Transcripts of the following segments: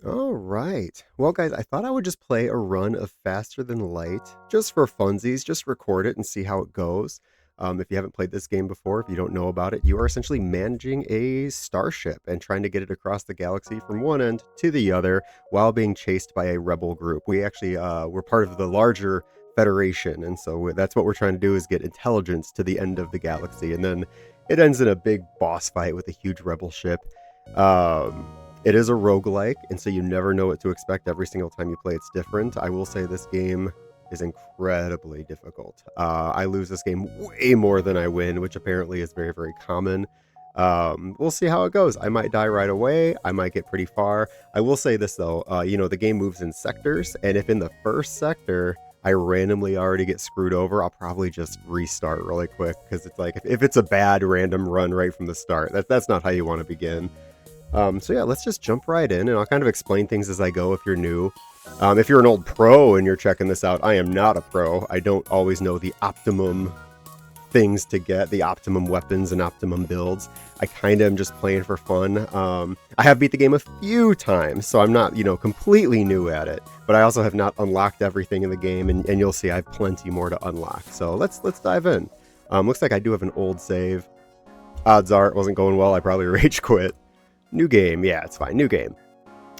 All right. Well, guys, I thought I would just play a run of Faster Than Light just for funsies, just record it and see how it goes. If you haven't played this game before, if you don't know about it, you are essentially managing a starship and trying to get it across the galaxy from one end to the other while being chased by a rebel group. We actually we're part of the larger Federation, and so that's what we're trying to do is get intelligence to the end of the galaxy, and then it ends in a big boss fight with a huge rebel ship. Um, it is a roguelike, and so you never know what to expect every single time you play. It's different. I will say this game is incredibly difficult. I lose this game way more than I win, which apparently is very, very common. We'll see how it goes. I might die right away. I might get pretty far. I will say this though, the game moves in sectors, and if in the first sector I randomly already get screwed over, I'll probably just restart really quick because it's like if it's a bad random run right from the start, that's not how you want to begin. So yeah, let's just jump right in, and I'll kind of explain things as I go if you're new. If you're an old pro and you're checking this out, I am not a pro. I don't always know the optimum things to get, the optimum weapons and optimum builds. I kind of am just playing for fun. I have beat the game a few times, so I'm not, completely new at it. But I also have not unlocked everything in the game, and you'll see I have plenty more to unlock. So let's dive in. Looks like I do have an old save. Odds are it wasn't going well. I probably rage quit. New game. Yeah, it's fine. New game.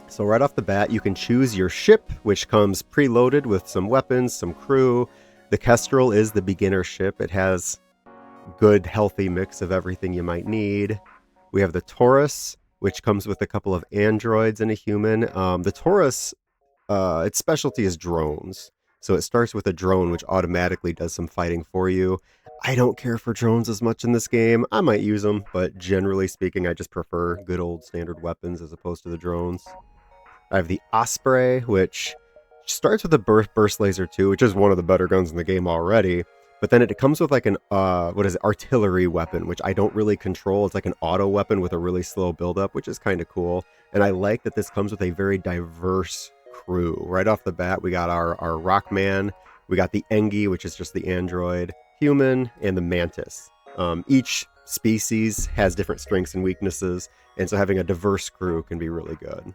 So right off the bat, you can choose your ship, which comes preloaded with some weapons, some crew. The Kestrel is the beginner ship. It has good, healthy mix of everything you might need. We have the Taurus, which comes with a couple of androids and a human. The Taurus, its specialty is drones. So it starts with a drone, which automatically does some fighting for you. I don't care for drones as much in this game. I might use them, but generally speaking, I just prefer good old standard weapons as opposed to the drones. I have the Osprey, which starts with a burst laser too, which is one of the better guns in the game already. But then it comes with like an artillery weapon, which I don't really control. It's like an auto weapon with a really slow buildup, which is kind of cool. And I like that this comes with a very diverse crew. Right off the bat, we got our Rockman, we got the Engi, which is just the android, human, and the Mantis. Each species has different strengths and weaknesses, and so having a diverse crew can be really good.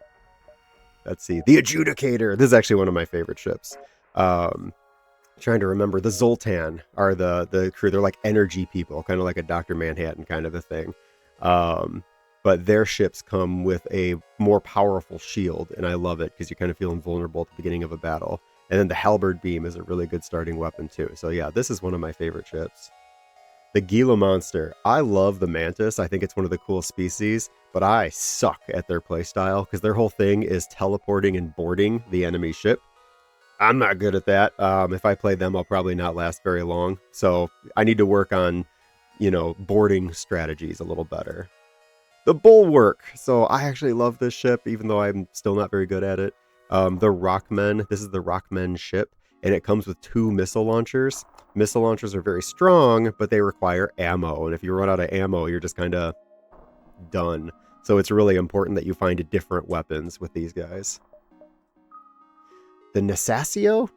Let's see, the Adjudicator. This is actually one of my favorite ships. Trying to remember, the Zoltan are the crew. They're like energy people, kind of like a Dr. Manhattan kind of a thing. But their ships come with a more powerful shield, and I love it because you kind of feel invulnerable at the beginning of a battle. And then the Halberd Beam is a really good starting weapon too. So yeah, this is one of my favorite ships. The Gila Monster. I love the Mantis. I think it's one of the cool species, but I suck at their playstyle because their whole thing is teleporting and boarding the enemy ship. I'm not good at that. If I play them, I'll probably not last very long. So I need to work on, boarding strategies a little better. The Bulwark. So I actually love this ship, even though I'm still not very good at it. The Rockmen. This is the Rockmen ship, and it comes with 2 missile launchers. Missile launchers are very strong, but they require ammo, and if you run out of ammo, you're just kind of done. So it's really important that you find different weapons with these guys. The Nasasio?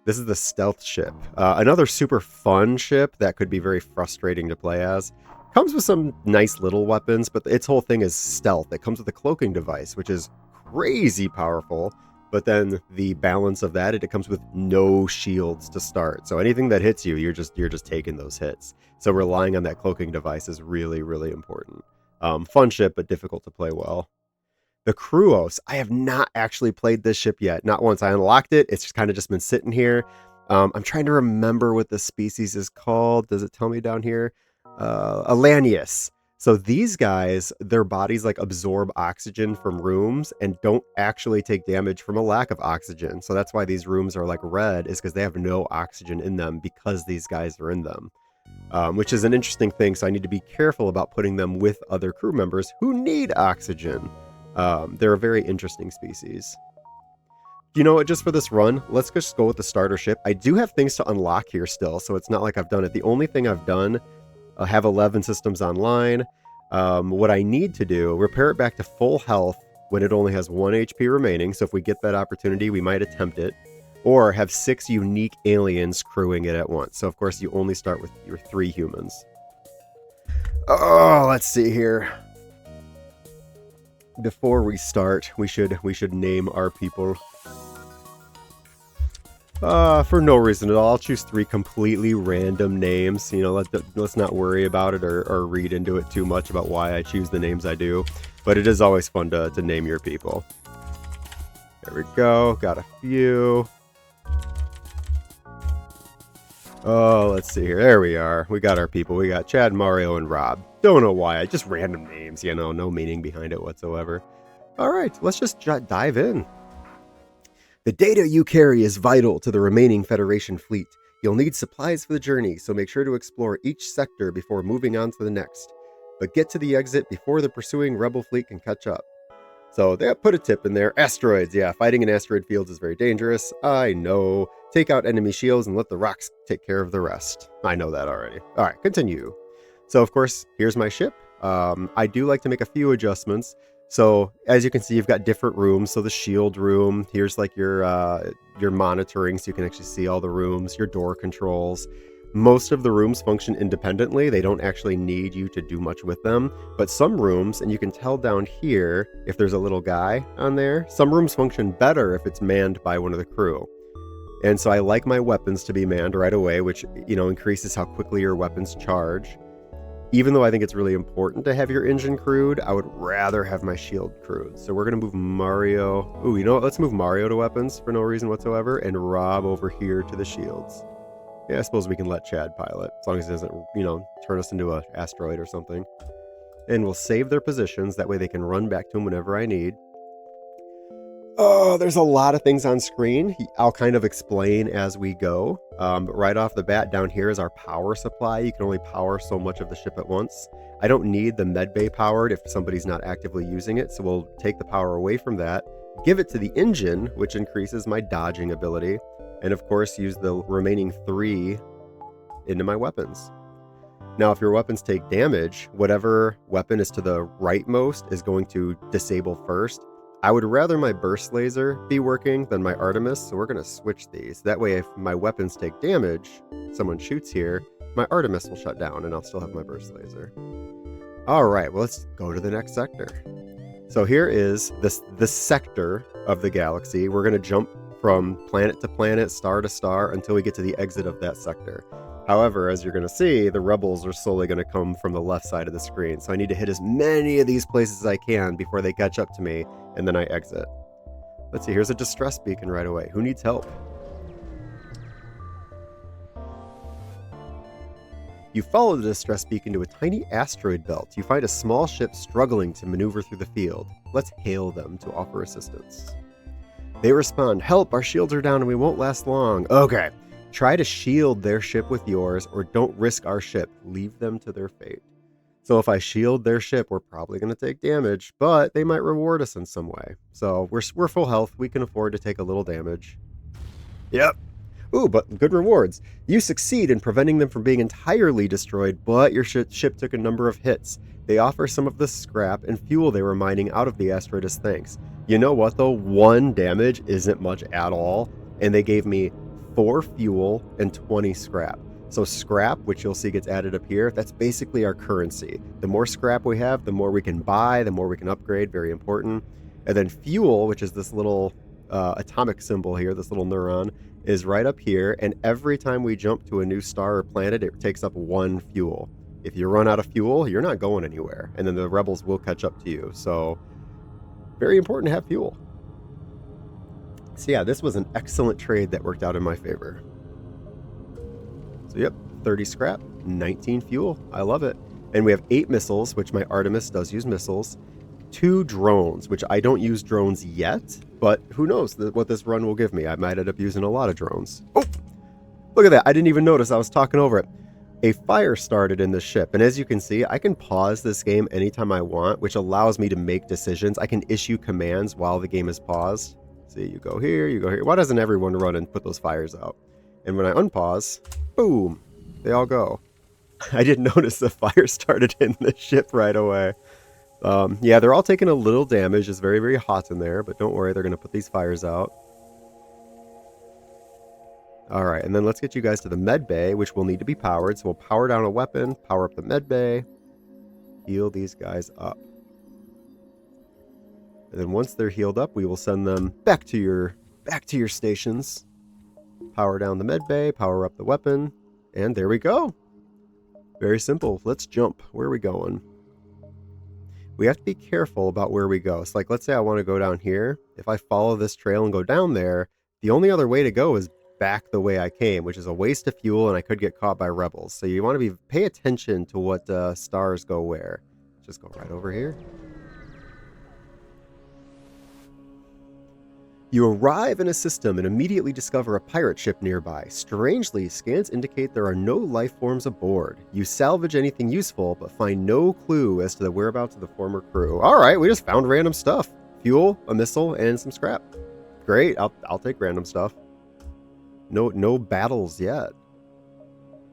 This is the stealth ship. Another super fun ship that could be very frustrating to play as. Comes with some nice little weapons, but its whole thing is stealth. It comes with a cloaking device, which is crazy powerful. But then the balance of that, it comes with no shields to start. So anything that hits you, you're just taking those hits. So relying on that cloaking device is really, really important. Fun ship, but difficult to play well. The Kruos. I have not actually played this ship yet. Not once. I unlocked it. It's just kind of just been sitting here. I'm trying to remember what the species is called. Does it tell me down here? Alanius. So these guys, their bodies like absorb oxygen from rooms and don't actually take damage from a lack of oxygen. So that's why these rooms are like red, is because they have no oxygen in them because these guys are in them. Which is an interesting thing. So I need to be careful about putting them with other crew members who need oxygen. They're a very interesting species. You know what, just for this run, let's just go with the starter ship. I do have things to unlock here still, so it's not like I've done it. The only thing I've done, I have 11 systems online. What I need to do, repair it back to full health when it only has 1 HP remaining, so if we get that opportunity, we might attempt it. Or have 6 unique aliens crewing it at once. So of course, you only start with your 3 humans. Oh, let's see here. before we start, we should name our people. For no reason at all. I'll choose 3 completely random names. You know, let's not worry about it or read into it too much about why I choose the names I do. But it is always fun to name your people. There we go. Got a few. Oh, let's see here. There we are. We got our people. We got Chad, Mario, and Rob. Don't know why. Just random names, you know, no meaning behind it whatsoever. All right, let's just dive in. The data you carry is vital to the remaining Federation fleet. You'll need supplies for the journey, so make sure to explore each sector before moving on to the next. But get to the exit before the pursuing Rebel fleet can catch up. So they put a tip in there. Asteroids, yeah, fighting in asteroid fields is very dangerous. I know. Take out enemy shields and let the rocks take care of the rest. I know that already. All right, continue. So of course, here's my ship. I do like to make a few adjustments. So as you can see, you've got different rooms. So the shield room, here's like your monitoring, so you can actually see all the rooms, your door controls. Most of the rooms function independently. They don't actually need you to do much with them. But some rooms, and you can tell down here if there's a little guy on there, some rooms function better if it's manned by one of the crew. And so I like my weapons to be manned right away, which, you know, increases how quickly your weapons charge. Even though I think it's really important to have your engine crewed, I would rather have my shield crewed. So we're going to move Mario. Ooh, you know what? Let's move Mario to weapons for no reason whatsoever, and Rob over here to the shields. Yeah, I suppose we can let Chad pilot, as long as it doesn't, you know, turn us into an asteroid or something. And we'll save their positions, that way they can run back to them whenever I need. Oh, there's a lot of things on screen. I'll kind of explain as we go. But right off the bat, down here is our power supply. You can only power so much of the ship at once. I don't need the medbay powered if somebody's not actively using it, so we'll take the power away from that, give it to the engine, which increases my dodging ability, and of course use the remaining 3 into my weapons. Now, if your weapons take damage, whatever weapon is to the rightmost is going to disable first. I would rather my burst laser be working than my Artemis, so we're going to switch these. That way, if my weapons take damage, someone shoots here, my Artemis will shut down and I'll still have my burst laser. All right, well, let's go to the next sector. So here is the sector of the galaxy. We're going to jump from planet to planet, star to star, until we get to the exit of that sector. However, as you're going to see, the rebels are slowly going to come from the left side of the screen. So I need to hit as many of these places as I can before they catch up to me, and then I exit. Let's see, here's a distress beacon right away. Who needs help? You follow the distress beacon to a tiny asteroid belt. You find a small ship struggling to maneuver through the field. Let's hail them to offer assistance. They respond, "Help, our shields are down and we won't last long." Okay. Try to shield their ship with yours, or don't risk our ship. Leave them to their fate. So if I shield their ship, we're probably going to take damage, but they might reward us in some way. So we're full health. We can afford to take a little damage. Yep. Ooh, but good rewards. You succeed in preventing them from being entirely destroyed, but your ship took a number of hits. They offer some of the scrap and fuel they were mining out of the asteroid as thanks. You know what, though? 1 damage isn't much at all, and they gave me 4 fuel and 20 scrap. So scrap, which you'll see gets added up here, that's basically our currency. The more scrap we have, the more we can buy, the more we can upgrade, very important. And then fuel, which is this little atomic symbol here, this little neuron, is right up here, and every time we jump to a new star or planet, it takes up 1 fuel. If you run out of fuel, you're not going anywhere, and then the rebels will catch up to you. So very important to have fuel. So yeah, this was an excellent trade that worked out in my favor. So yep, 30 scrap, 19 fuel. I love it. And we have 8 missiles, which my Artemis does use missiles. 2 drones, which I don't use drones yet, but who knows what this run will give me. I might end up using a lot of drones. Oh, look at that. I didn't even notice. I was talking over it. A fire started in the ship, and as you can see, I can pause this game anytime I want, which allows me to make decisions. I can issue commands while the game is paused. See, you go here, you go here. Why doesn't everyone run and put those fires out? And when I unpause, boom, they all go. I didn't notice the fire started in the ship right away. Yeah, they're all taking a little damage. It's very, very hot in there, but don't worry, they're going to put these fires out. All right, and then let's get you guys to the med bay, which will need to be powered. So we'll power down a weapon, power up the med bay, heal these guys up. And then once they're healed up, we will send them back to your stations. Power down the med bay, power up the weapon, and there we go. Very simple. Let's jump. Where are we going? We have to be careful about where we go. So like, let's say I want to go down here. If I follow this trail and go down there, the only other way to go is back the way I came, which is a waste of fuel, and I could get caught by rebels. So you want to pay attention to what stars go where. Just go right over here. You arrive in a system and immediately discover a pirate ship nearby. Strangely, scans indicate there are no life forms aboard. You salvage anything useful, but find no clue as to the whereabouts of the former crew. Alright, we just found random stuff. Fuel, a missile, and some scrap. Great, I'll take random stuff. No battles yet.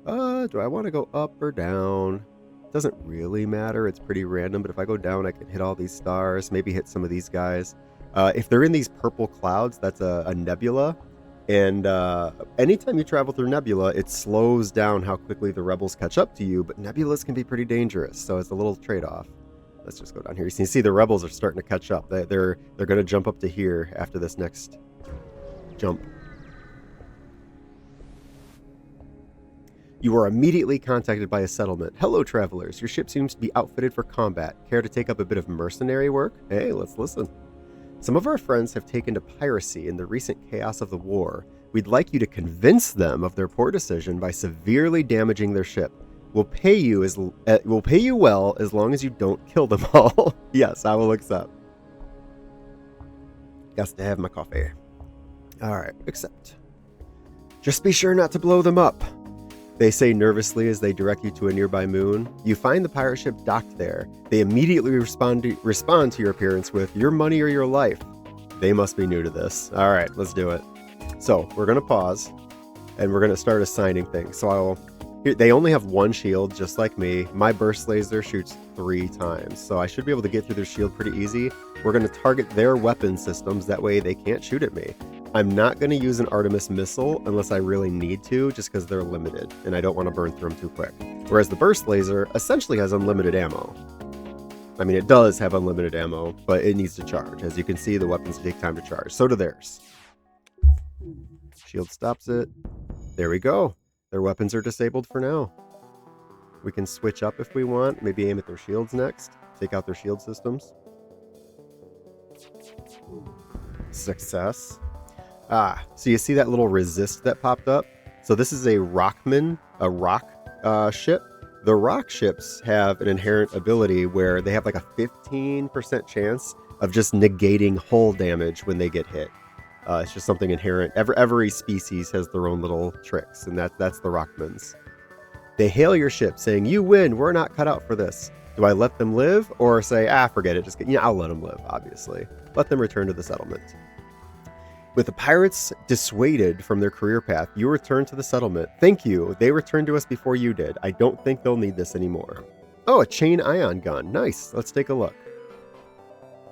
Do I want to go up or down? Doesn't really matter, it's pretty random, but if I go down I can hit all these stars, maybe hit some of these guys. If they're in these purple clouds, that's a nebula, and anytime you travel through nebula, it slows down how quickly the rebels catch up to you, but nebulas can be pretty dangerous, so it's a little trade-off. Let's just go down here. You can see the rebels are starting to catch up. They're going to jump up to here after this next jump. You are immediately contacted by a settlement. Hello, travelers. Your ship seems to be outfitted for combat. Care to take up a bit of mercenary work? Hey, let's listen. Some of our friends have taken to piracy in the recent chaos of the war. We'd like you to convince them of their poor decision by severely damaging their ship. We'll pay you well as long as you don't kill them all. Yes, I will accept. Got to have my coffee. All right, accept. Just be sure not to blow them up. They say nervously as they direct you to a nearby moon. You find the pirate ship docked there. They immediately respond to your appearance with your money or your life. They must be new to this. All right, let's do it. So we're going to pause and we're going to start assigning things. So they only have one shield, just like me. My burst laser shoots 3 times, so I should be able to get through their shield pretty easy. We're going to target their weapon systems. That way they can't shoot at me. I'm not going to use an Artemis missile unless I really need to, just because they're limited, and I don't want to burn through them too quick. Whereas the burst laser essentially has unlimited ammo. I mean, it does have unlimited ammo, but it needs to charge. As you can see, the weapons take time to charge. So do theirs. Shield stops it. There we go. Their weapons are disabled for now. We can switch up if we want. Maybe aim at their shields next. Take out their shield systems. Success. So you see that little resist that popped up? So this is a Rockman, a rock ship. The rock ships have an inherent ability where they have like a 15% chance of just negating hull damage when they get hit. It's just something inherent. Every species has their own little tricks, and that's the Rockmans. They hail your ship, saying, "You win. We're not cut out for this." Do I let them live, or say, forget it. I'll let them live. Obviously, let them return to the settlement. With the pirates dissuaded from their career path, you return to the settlement. Thank you. They returned to us before you did. I don't think they'll need this anymore. Oh, a chain ion gun. Nice. Let's take a look.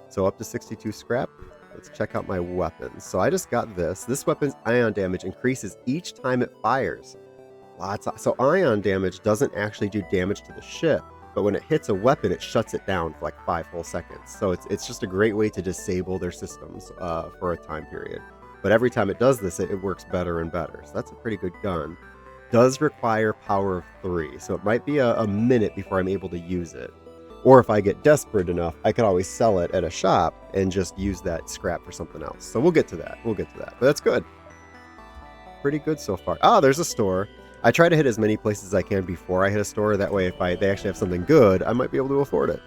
So up to 62 scrap. Let's check out my weapons. So I just got this. This weapon's ion damage increases each time it fires. So ion damage doesn't actually do damage to the ship, but when it hits a weapon, it shuts it down for like 5 whole seconds. So it's just a great way to disable their systems for a time period. But every time it does this, it works better and better. So that's a pretty good gun. Does require power of 3, so it might be a minute before I'm able to use it. Or if I get desperate enough, I could always sell it at a shop and just use that scrap for something else. So we'll get to that. But that's good. Pretty good so far. There's a store. I try to hit as many places as I can before I hit a store. That way, if they actually have something good, I might be able to afford it.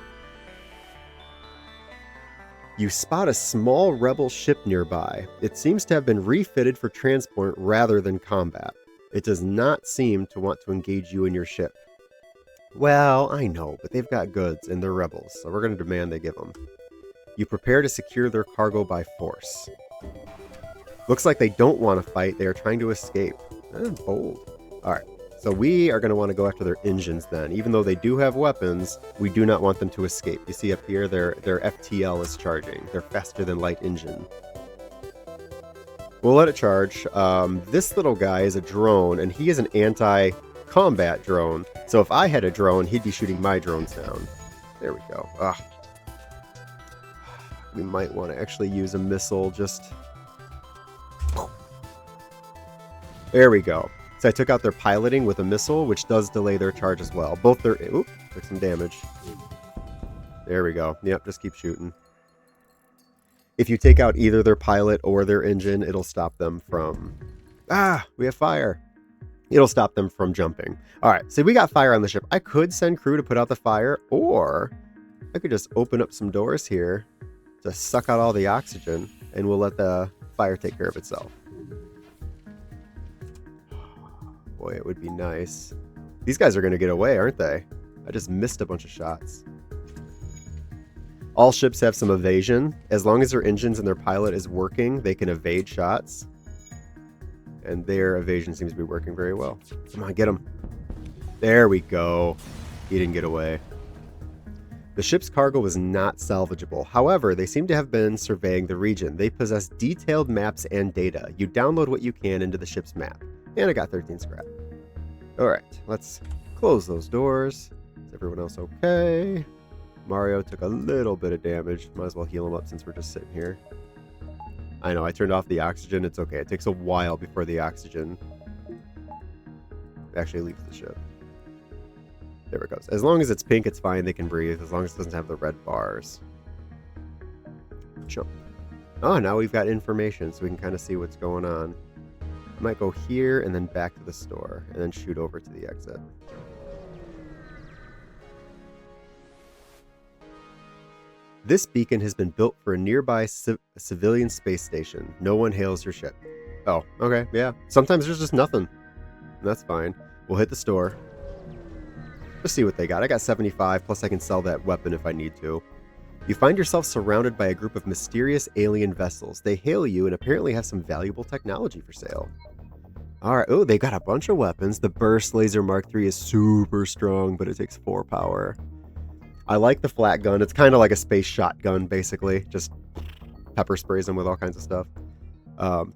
You spot a small rebel ship nearby. It seems to have been refitted for transport rather than combat. It does not seem to want to engage you in your ship. Well, I know, but they've got goods and they're rebels, so we're going to demand they give them. You prepare to secure their cargo by force. Looks like they don't want to fight. They are trying to escape. Bold. Alright, so we are going to want to go after their engines then. Even though they do have weapons, we do not want them to escape. You see up here, their FTL is charging. Their faster than light engine. We'll let it charge. This little guy is a drone, and he is an anti-combat drone. So if I had a drone, he'd be shooting my drones down. There we go. we might want to actually use a missile just... There we go. So I took out their piloting with a missile, which does delay their charge as well. Both their... Oop, took some damage. There we go. Yep, just keep shooting. If you take out either their pilot or their engine, it'll stop them from... Ah, we have fire. It'll stop them from jumping. All right, so we got fire on the ship. I could send crew to put out the fire, or I could just open up some doors here to suck out all the oxygen, and we'll let the fire take care of itself. Boy, it would be nice. These guys are going to get away, aren't they? I just missed a bunch of shots. All ships have some evasion. As long as their engines and their pilot is working, they can evade shots. And their evasion seems to be working very well. Come on, get him. There we go. He didn't get away. The ship's cargo was not salvageable. However, they seem to have been surveying the region. They possess detailed maps and data. You download what you can into the ship's map. And I got 13 scrap. Alright, let's close those doors. Is everyone else okay? Mario took a little bit of damage. Might as well heal him up since we're just sitting here. I know, I turned off the oxygen. It's okay. It takes a while before the oxygen actually leaves the ship. There it goes. As long as it's pink, it's fine. They can breathe. As long as it doesn't have the red bars. Jump. Oh, now we've got information, so we can kind of see what's going on. I might go here and then back to the store, and then shoot over to the exit. This beacon has been built for a nearby civilian space station. No one hails your ship. Oh, okay, yeah. Sometimes there's just nothing. That's fine. We'll hit the store. Just see what they got. I got 75, plus I can sell that weapon if I need to. You find yourself surrounded by a group of mysterious alien vessels. They hail you and apparently have some valuable technology for sale. Alright, oh, they got a bunch of weapons. The Burst Laser Mark III is super strong, but it takes 4 power. I like the flat gun. It's kind of like a space shotgun, basically. Just pepper sprays them with all kinds of stuff.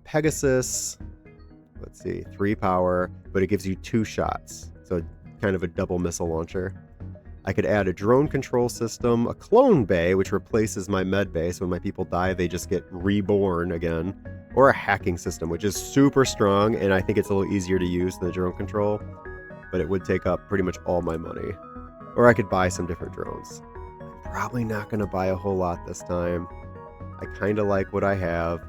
Pegasus, let's see, 3 power, but it gives you 2 shots. So kind of a double missile launcher. I could add a drone control system, a clone bay, which replaces my med bay. So when my people die, they just get reborn again. Or a hacking system, which is super strong, and I think it's a little easier to use than the drone control. But it would take up pretty much all my money. Or I could buy some different drones. I'm probably not going to buy a whole lot this time. I kind of like what I have.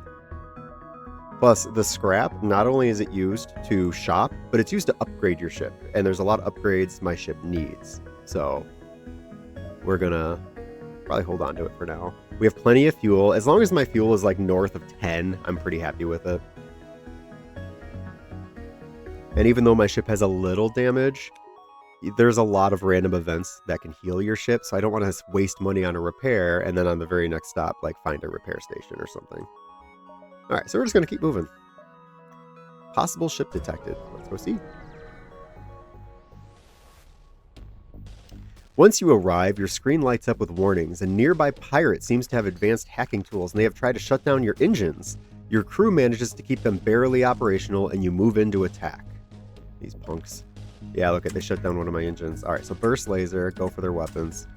Plus, the scrap, not only is it used to shop, but it's used to upgrade your ship. And there's a lot of upgrades my ship needs. So, we're going to probably hold on to it for now. We have plenty of fuel. As long as my fuel is like north of 10, I'm pretty happy with it. And even though my ship has a little damage, there's a lot of random events that can heal your ship, so I don't want to waste money on a repair, and then on the very next stop, like, find a repair station or something. Alright, so we're just going to keep moving. Possible ship detected. Let's go see. Once you arrive, your screen lights up with warnings. A nearby pirate seems to have advanced hacking tools, and they have tried to shut down your engines. Your crew manages to keep them barely operational, and you move in to attack. These punks. Yeah, look, they shut down one of my engines. Alright, so Burst Laser, go for their weapons.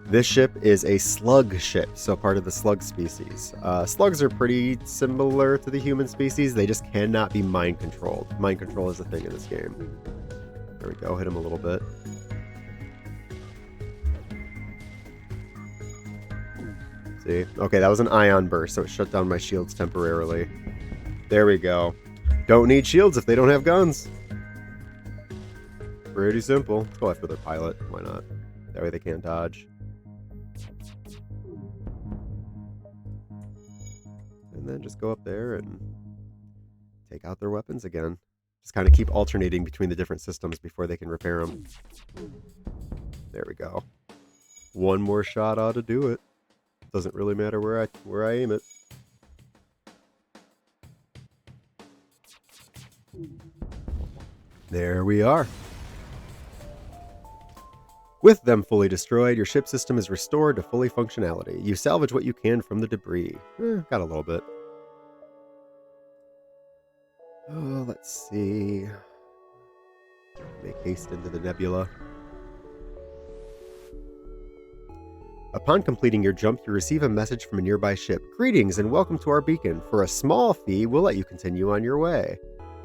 This ship is a slug ship, so part of the slug species. Slugs are pretty similar to the human species, they just cannot be mind controlled. Mind control is a thing in this game. There we go, hit him a little bit. See? Okay, that was an ion burst, so it shut down my shields temporarily. There we go. Don't need shields if they don't have guns. Pretty simple. Let's go after their pilot. Why not? That way they can't dodge. And then just go up there and take out their weapons again. Just kind of keep alternating between the different systems before they can repair them. There we go. One more shot ought to do it. Doesn't really matter where I aim it. There we are. With them fully destroyed, your ship system is restored to fully functionality. You salvage what you can from the debris. Got a little bit. Oh, let's see. Make haste into the nebula. Upon completing your jump, you receive a message from a nearby ship. Greetings and welcome to our beacon. For a small fee, we'll let you continue on your way.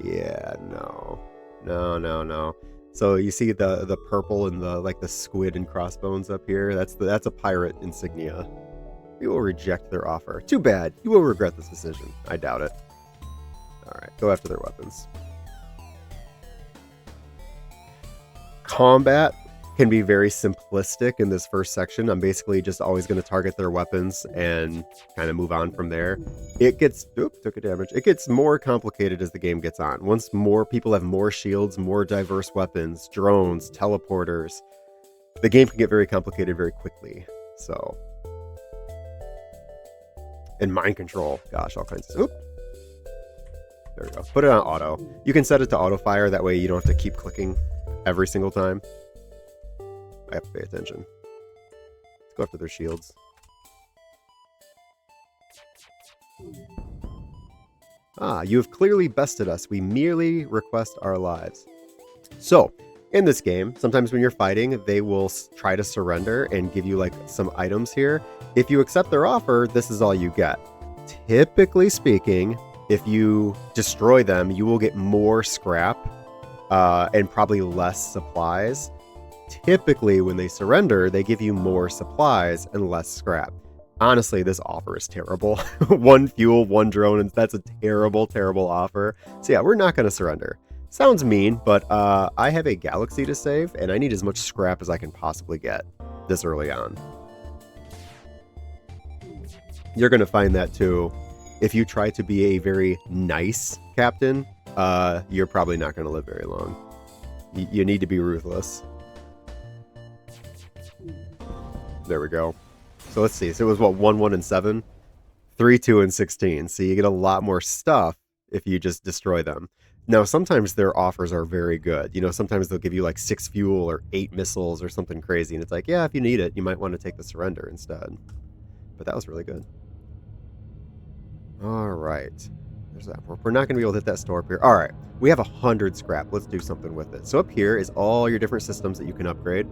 Yeah, no. No. So you see the purple and the squid and crossbones up here? That's a pirate insignia. We will reject their offer. Too bad. You will regret this decision. I doubt it. Alright, go after their weapons. Combat can be very simplistic in this first section. I'm basically just always going to target their weapons and kind of move on from there. It gets... Oop, took a damage. It gets more complicated as the game gets on. Once more people have more shields, more diverse weapons, drones, teleporters, the game can get very complicated very quickly. So... And mind control. Gosh, all kinds of... Oop. There we go. Put it on auto. You can set it to auto fire. That way you don't have to keep clicking every single time. I have to pay attention. Let's go after their shields. Ah, you have clearly bested us. We merely request our lives. So, in this game, sometimes when you're fighting, they will try to surrender and give you like some items here. If you accept their offer, this is all you get. Typically speaking, if you destroy them, you will get more scrap and probably less supplies. Typically, when they surrender, they give you more supplies and less scrap. Honestly, this offer is terrible. 1 fuel, 1 drone, and that's a terrible, terrible offer. So yeah, we're not going to surrender. Sounds mean, but I have a galaxy to save, and I need as much scrap as I can possibly get this early on. You're going to find that too. If you try to be a very nice captain, you're probably not going to live very long. You need to be ruthless. There we go. So let's see. So it was what, 1, 1, and 7? 3, 2, and 16. So you get a lot more stuff if you just destroy them. Now, sometimes their offers are very good. You know, sometimes they'll give you like 6 fuel or 8 missiles or something crazy. And it's like, yeah, if you need it, you might want to take the surrender instead. But that was really good. All right. There's that. We're not going to be able to hit that store up here. All right. We have 100 scrap. Let's do something with it. So up here is all your different systems that you can upgrade.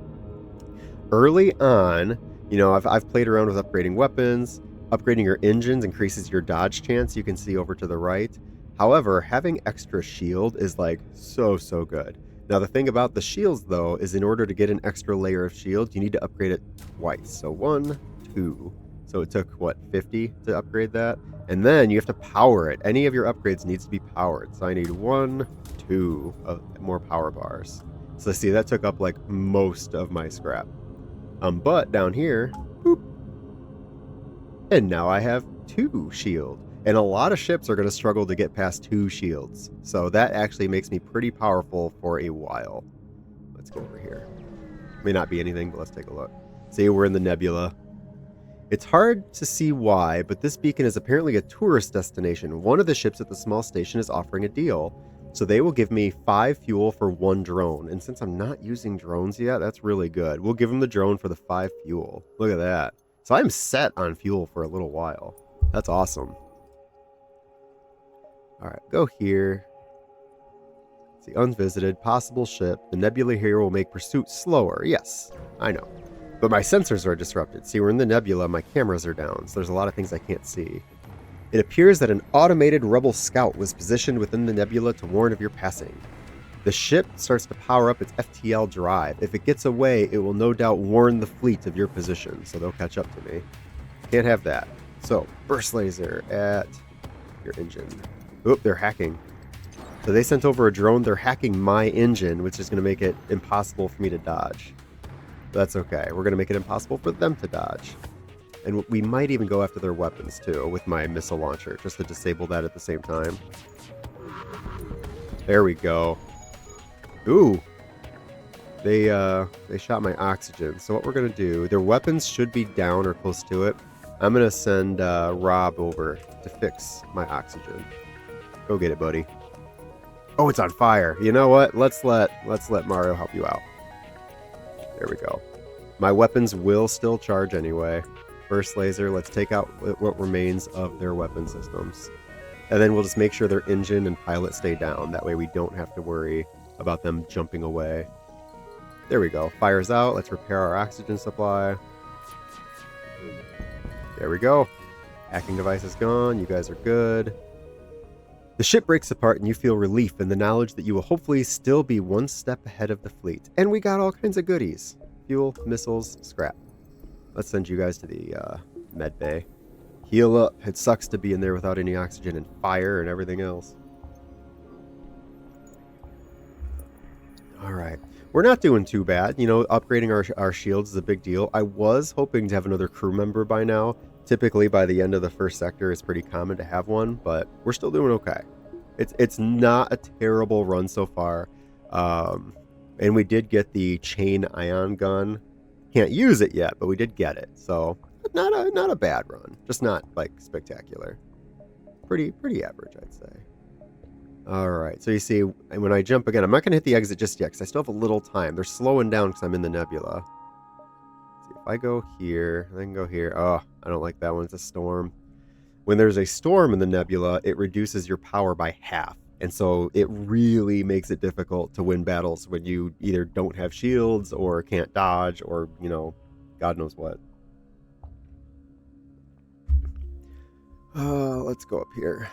Early on, you know, I've played around with upgrading weapons. Upgrading your engines increases your dodge chance. You can see over to the right. However, having extra shield is like so good. Now the thing about the shields though is in order to get an extra layer of shield, you need to upgrade it twice. So 1, 2. So it took what, 50 to upgrade that? And then you have to power it. Any of your upgrades needs to be powered. So I need 1, 2 of more power bars. So see, that took up like most of my scrap. But down here, boop, and now I have 2 shield. And a lot of ships are going to struggle to get past 2 shields. So that actually makes me pretty powerful for a while. Let's go over here. May not be anything, but let's take a look. See, we're in the nebula. It's hard to see why, but this beacon is apparently a tourist destination. One of the ships at the small station is offering a deal. So they will give me 5 fuel for 1 drone. And since I'm not using drones yet, that's really good. We'll give them the drone for the 5 fuel. Look at that. So I'm set on fuel for a little while. That's awesome. All right, go here. See, unvisited, possible ship. The nebula here will make pursuit slower. Yes, I know. But my sensors are disrupted. See, we're in the nebula. My cameras are down. So there's a lot of things I can't see. It appears that an automated rebel scout was positioned within the nebula to warn of your passing. The ship starts to power up its FTL drive. If it gets away, it will no doubt warn the fleet of your position, so they'll catch up to me. Can't have that. So, burst laser at your engine. Oop, they're hacking. So they sent over a drone. They're hacking my engine, which is going to make it impossible for me to dodge. But that's okay. We're going to make it impossible for them to dodge. And we might even go after their weapons, too, with my missile launcher, just to disable that at the same time. There we go. Ooh. They shot my oxygen. So what we're going to do, their weapons should be down or close to it. I'm going to send Rob over to fix my oxygen. Go get it, buddy. Oh, it's on fire. You know what? Let's let Mario help you out. There we go. My weapons will still charge anyway. Burst laser, let's take out what remains of their weapon systems. And then we'll just make sure their engine and pilot stay down. That way we don't have to worry about them jumping away. There we go. Fire's out. Let's repair our oxygen supply. There we go. Hacking device is gone. You guys are good. The ship breaks apart and you feel relief in the knowledge that you will hopefully still be one step ahead of the fleet. And we got all kinds of goodies. Fuel, missiles, scrap. Let's send you guys to the med bay. Heal up. It sucks to be in there without any oxygen and fire and everything else. Alright. We're not doing too bad. You know, upgrading our shields is a big deal. I was hoping to have another crew member by now. Typically, by the end of the first sector, it's pretty common to have one, but we're still doing okay. It's not a terrible run so far. And we did get the chain ion gun. Can't use it yet, but we did get it. So, not a bad run. Just not, like, spectacular. Pretty average, I'd say. Alright, so you see, when I jump again, I'm not going to hit the exit just yet, because I still have a little time. They're slowing down because I'm in the nebula. If I go here, I can go here. Oh, I don't like that one. It's a storm. When there's a storm in the nebula, it reduces your power by half. And so it really makes it difficult to win battles when you either don't have shields or can't dodge or, you know, God knows what. Let's go up here.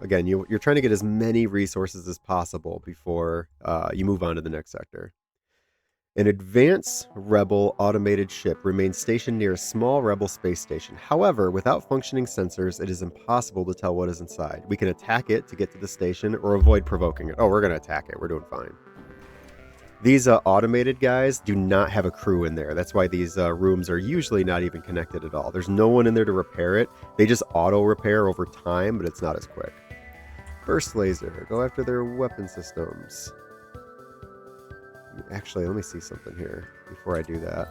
Again, you're trying to get as many resources as possible before you move on to the next sector. An advanced Rebel automated ship remains stationed near a small Rebel space station. However, without functioning sensors, it is impossible to tell what is inside. We can attack it to get to the station or avoid provoking it. Oh, we're going to attack it. We're doing fine. These automated guys do not have a crew in there. That's why these rooms are usually not even connected at all. There's no one in there to repair it. They just auto-repair over time, but it's not as quick. Burst laser. Go after their weapon systems. Actually, let me see something here before I do that.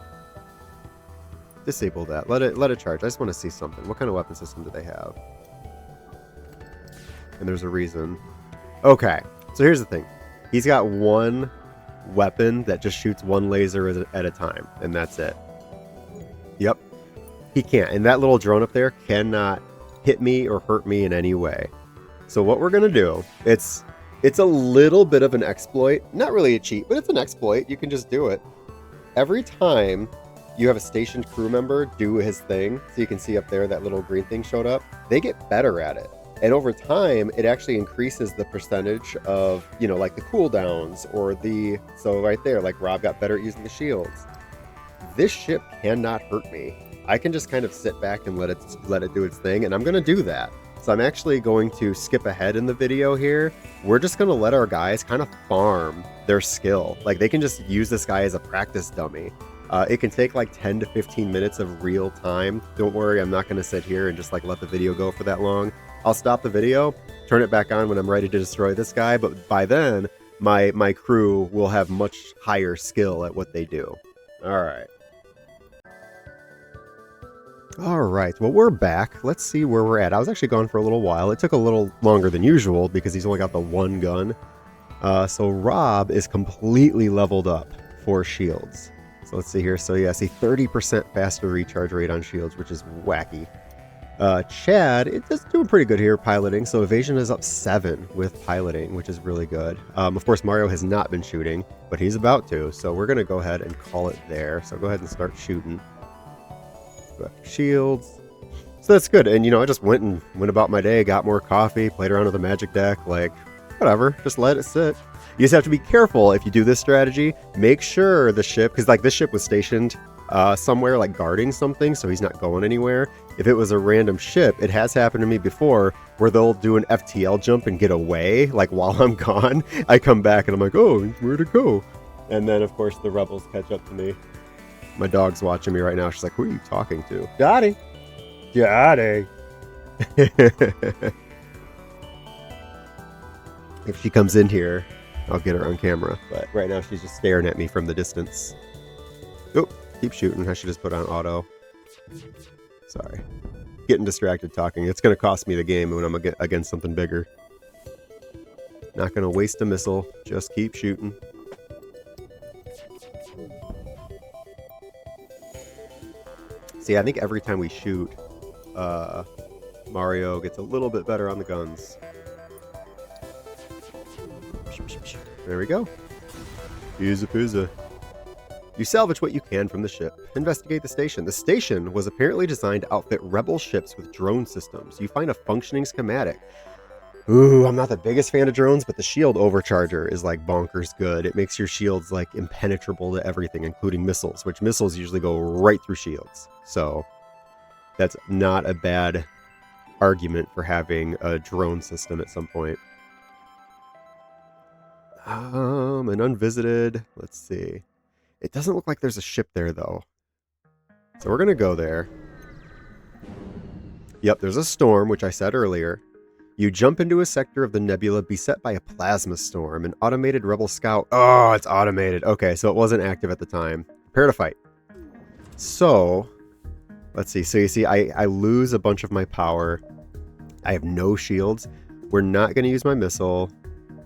Disable that. Let it charge. I just want to see something. What kind of weapon system do they have? And there's a reason. Okay, so here's the thing. He's got one weapon that just shoots one laser at a time, and that's it. Yep. He can't. And that little drone up there cannot hit me or hurt me in any way. So what we're going to do, it's a little bit of an exploit. Not really a cheat, but it's an exploit. You can just do it. Every time you have a stationed crew member do his thing, so you can see up there that little green thing showed up, they get better at it. And over time, it actually increases the percentage of, you know, like the cooldowns or the... So right there, like Rob got better at using the shields. This ship cannot hurt me. I can just kind of sit back and let it do its thing, and I'm going to do that. So I'm actually going to skip ahead in the video here. We're just going to let our guys kind of farm their skill. Like, they can just use this guy as a practice dummy. It can take like 10 to 15 minutes of real time. Don't worry, I'm not going to sit here and just like let the video go for that long. I'll stop the video, turn it back on when I'm ready to destroy this guy, but by then, my crew will have much higher skill at what they do. Alright. Alright, well, we're back. Let's see where we're at. I was actually gone for a little while. It took a little longer than usual because he's only got the one gun. So Rob is completely leveled up for shields. So let's see here. So yeah, see 30% faster recharge rate on shields, which is wacky. Chad, it's doing pretty good here piloting. So evasion is up 7 with piloting, which is really good. Of course, Mario has not been shooting, but he's about to. So we're going to go ahead and call it there. So go ahead and start shooting. Shields. So that's good. And, you know, I just went about my day, got more coffee, played around with the magic deck. Like, whatever. Just let it sit. You just have to be careful if you do this strategy. Make sure the ship, because like this ship was stationed somewhere like guarding something, so he's not going anywhere. If it was a random ship, it has happened to me before where they'll do an FTL jump and get away. Like while I'm gone, I come back and I'm like, oh, where'd it go? And then of course the rebels catch up to me. My dog's watching me right now. She's like, who are you talking to? Daddy. Daddy. If she comes in here, I'll get her on camera. But right now she's just staring at me from the distance. Oh, keep shooting. I should just put on auto. Sorry. Getting distracted talking. It's going to cost me the game when I'm against something bigger. Not going to waste a missile. Just keep shooting. See, I think every time we shoot, Mario gets a little bit better on the guns. There we go. Easy peasy. You salvage what you can from the ship. Investigate the station. The station was apparently designed to outfit rebel ships with drone systems. You find a functioning schematic. Ooh, I'm not the biggest fan of drones, but the shield overcharger is like bonkers good. It makes your shields like impenetrable to everything, including missiles, which missiles usually go right through shields. So that's not a bad argument for having a drone system at some point. An unvisited, let's see. It doesn't look like there's a ship there though. So we're gonna go there. Yep, there's a storm, which I said earlier. You jump into a sector of the nebula beset by a plasma storm. An automated rebel scout. Oh, it's automated. Okay, so it wasn't active at the time. Prepare to fight. So, let's see. So you see, I lose a bunch of my power. I have no shields. We're not going to use my missile.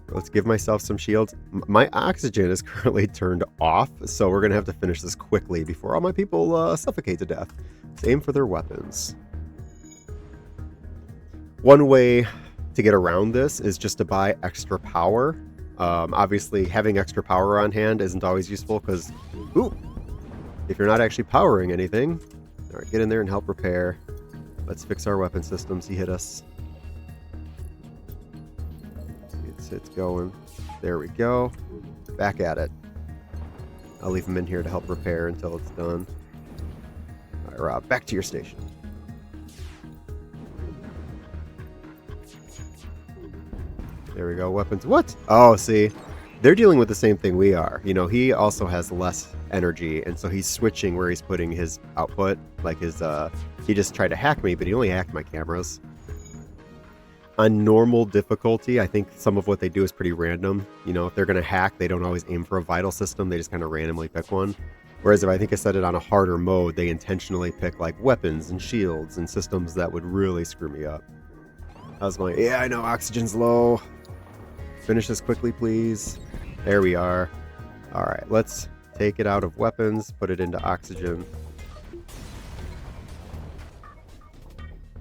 Let's give myself some shields. My oxygen is currently turned off, so we're going to have to finish this quickly before all my people suffocate to death. Let's aim for their weapons. One way to get around this is just to buy extra power. Obviously, having extra power on hand isn't always useful because, if you're not actually powering anything. All right, get in there and help repair. Let's fix our weapon systems. He hit us. It's going. There we go. Back at it. I'll leave him in here to help repair until it's done. All right, Rob, back to your station. There we go. Weapons. What? Oh, see, they're dealing with the same thing we are. You know, he also has less energy, and so he's switching where he's putting his output. Like his, he just tried to hack me, but he only hacked my cameras. On normal difficulty, I think some of what they do is pretty random. You know, if they're going to hack, they don't always aim for a vital system. They just kind of randomly pick one. Whereas if I think I set it on a harder mode, they intentionally pick like weapons and shields and systems that would really screw me up. How's my... Yeah, I know, oxygen's low. Finish this quickly, please. There we are. All right, let's take it out of weapons, put it into oxygen.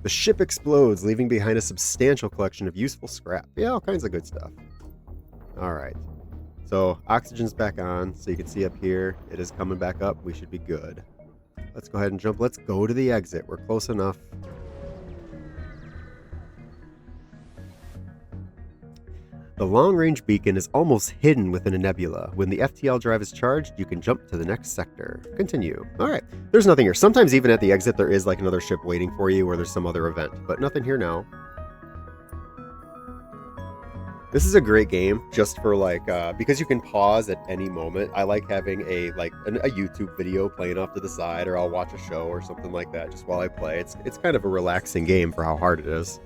The ship explodes, leaving behind a substantial collection of useful scrap. Yeah, all kinds of good stuff. All right. So oxygen's back on, so you can see up here, it is coming back up. We should be good. Let's go ahead and jump. Let's go to the exit. We're close enough. The long-range beacon is almost hidden within a nebula. When the FTL drive is charged, you can jump to the next sector. Continue. All right. There's nothing here. Sometimes even at the exit, there is like another ship waiting for you or there's some other event, but nothing here now. This is a great game just for like, because you can pause at any moment. I like having a YouTube video playing off to the side, or I'll watch a show or something like that just while I play. It's kind of a relaxing game for how hard it is.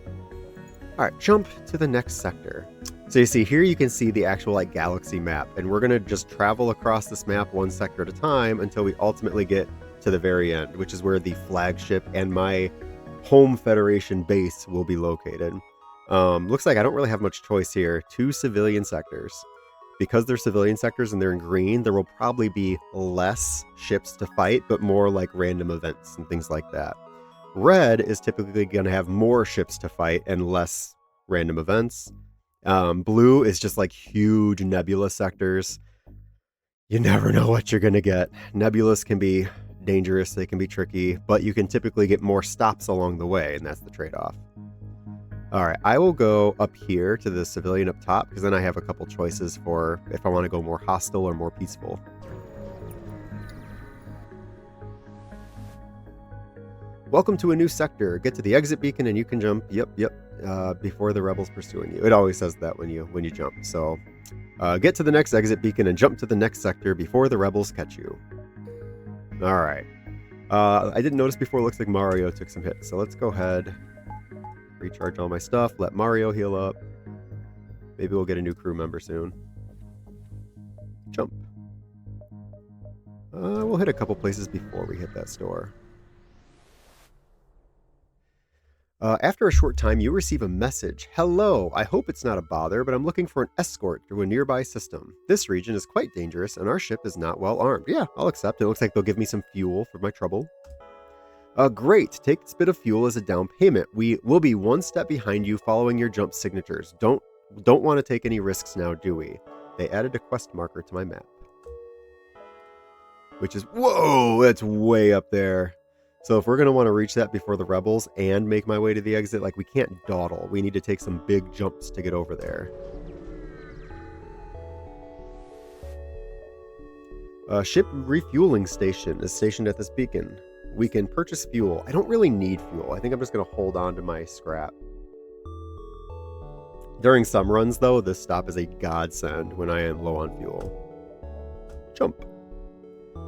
All right, jump to the next sector. So you see here, you can see the actual like galaxy map, and we're gonna just travel across this map one sector at a time until we ultimately get to the very end, which is where the flagship and my home Federation base will be located. Looks like I don't really have much choice here. 2 civilian sectors. Because they're civilian sectors and they're in green, there will probably be less ships to fight, but more like random events and things like that. Red is typically going to have more ships to fight and less random events. Blue is just like huge nebula sectors. You never know what you're going to get. Nebulas can be dangerous, they can be tricky, but you can typically get more stops along the way, and that's the trade-off. All right, I will go up here to the civilian up top, because then I have a couple choices for if I want to go more hostile or more peaceful. Welcome to a new sector. Get to the exit beacon and you can jump. Yep. Before the rebels pursuing you. It always says that when you jump. So get to the next exit beacon and jump to the next sector before the rebels catch you. All right. I didn't notice before. It looks like Mario took some hits. So let's go ahead, recharge all my stuff. Let Mario heal up. Maybe we'll get a new crew member soon. Jump. We'll hit a couple places before we hit that store. After a short time, you receive a message. Hello, I hope it's not a bother, but I'm looking for an escort to a nearby system. This region is quite dangerous, and our ship is not well armed. Yeah, I'll accept. It looks like they'll give me some fuel for my trouble. Great. Take this bit of fuel as a down payment. We will be one step behind you following your jump signatures. Don't want to take any risks now, do we? They added a quest marker to my map. which is, whoa, that's way up there. So if we're going to want to reach that before the rebels and make my way to the exit, like, we can't dawdle. We need to take some big jumps to get over there. Ship refueling station is stationed at this beacon. We can purchase fuel. I don't really need fuel. I think I'm just going to hold on to my scrap. During some runs, though, this stop is a godsend when I am low on fuel. Jump.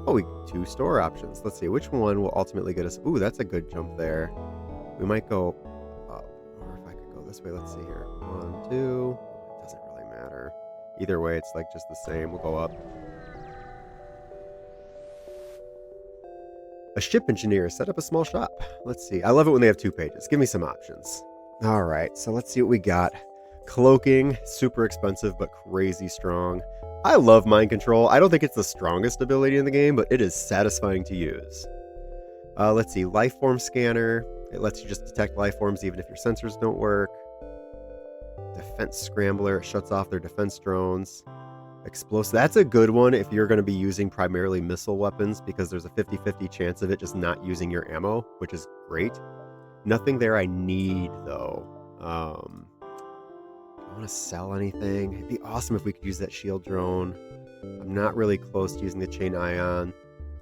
Oh, we 2 store options. Let's see, which one will ultimately get us... Ooh, that's a good jump there. We might go up, or if I could go this way, let's see here. 1, 2... It doesn't really matter. Either way, it's like just the same. We'll go up. A ship engineer set up a small shop. Let's see. I love it when they have 2 pages. Give me some options. All right, so let's see what we got. Cloaking, super expensive, but crazy strong. I love mind control. I don't think it's the strongest ability in the game, but it is satisfying to use. Let's see, life form scanner. It lets you just detect life forms even if your sensors don't work. Defense scrambler. It shuts off their defense drones. Explosive. That's a good one if you're going to be using primarily missile weapons, because there's a 50-50 chance of it just not using your ammo, which is great. Nothing there I need, though. I want to sell anything. It'd be awesome if we could use that shield drone. I'm not really close to using the chain ion.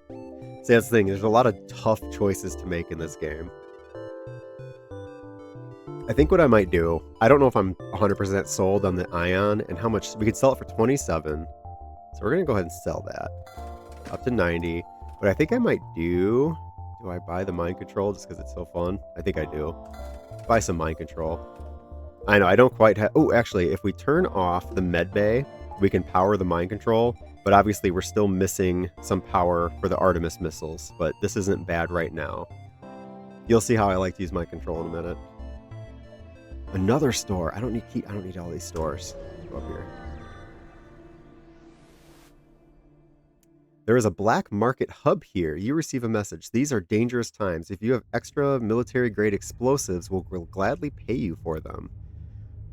See, that's the thing. There's a lot of tough choices to make in this game. I think what I might do, I don't know if I'm 100% sold on the ion and how much. We could sell it for 27. So we're going to go ahead and sell that. Up to 90. What I think I might do I buy the mind control just because it's so fun? I think I do. Buy some mind control. I know, I don't quite have... Oh, actually, if we turn off the med bay, we can power the mind control, but obviously we're still missing some power for the Artemis missiles, but this isn't bad right now. You'll see how I like to use mind control in a minute. Another store. I don't need all these stores. Go up here. There is a black market hub here. You receive a message. These are dangerous times. If you have extra military-grade explosives, we'll gladly pay you for them.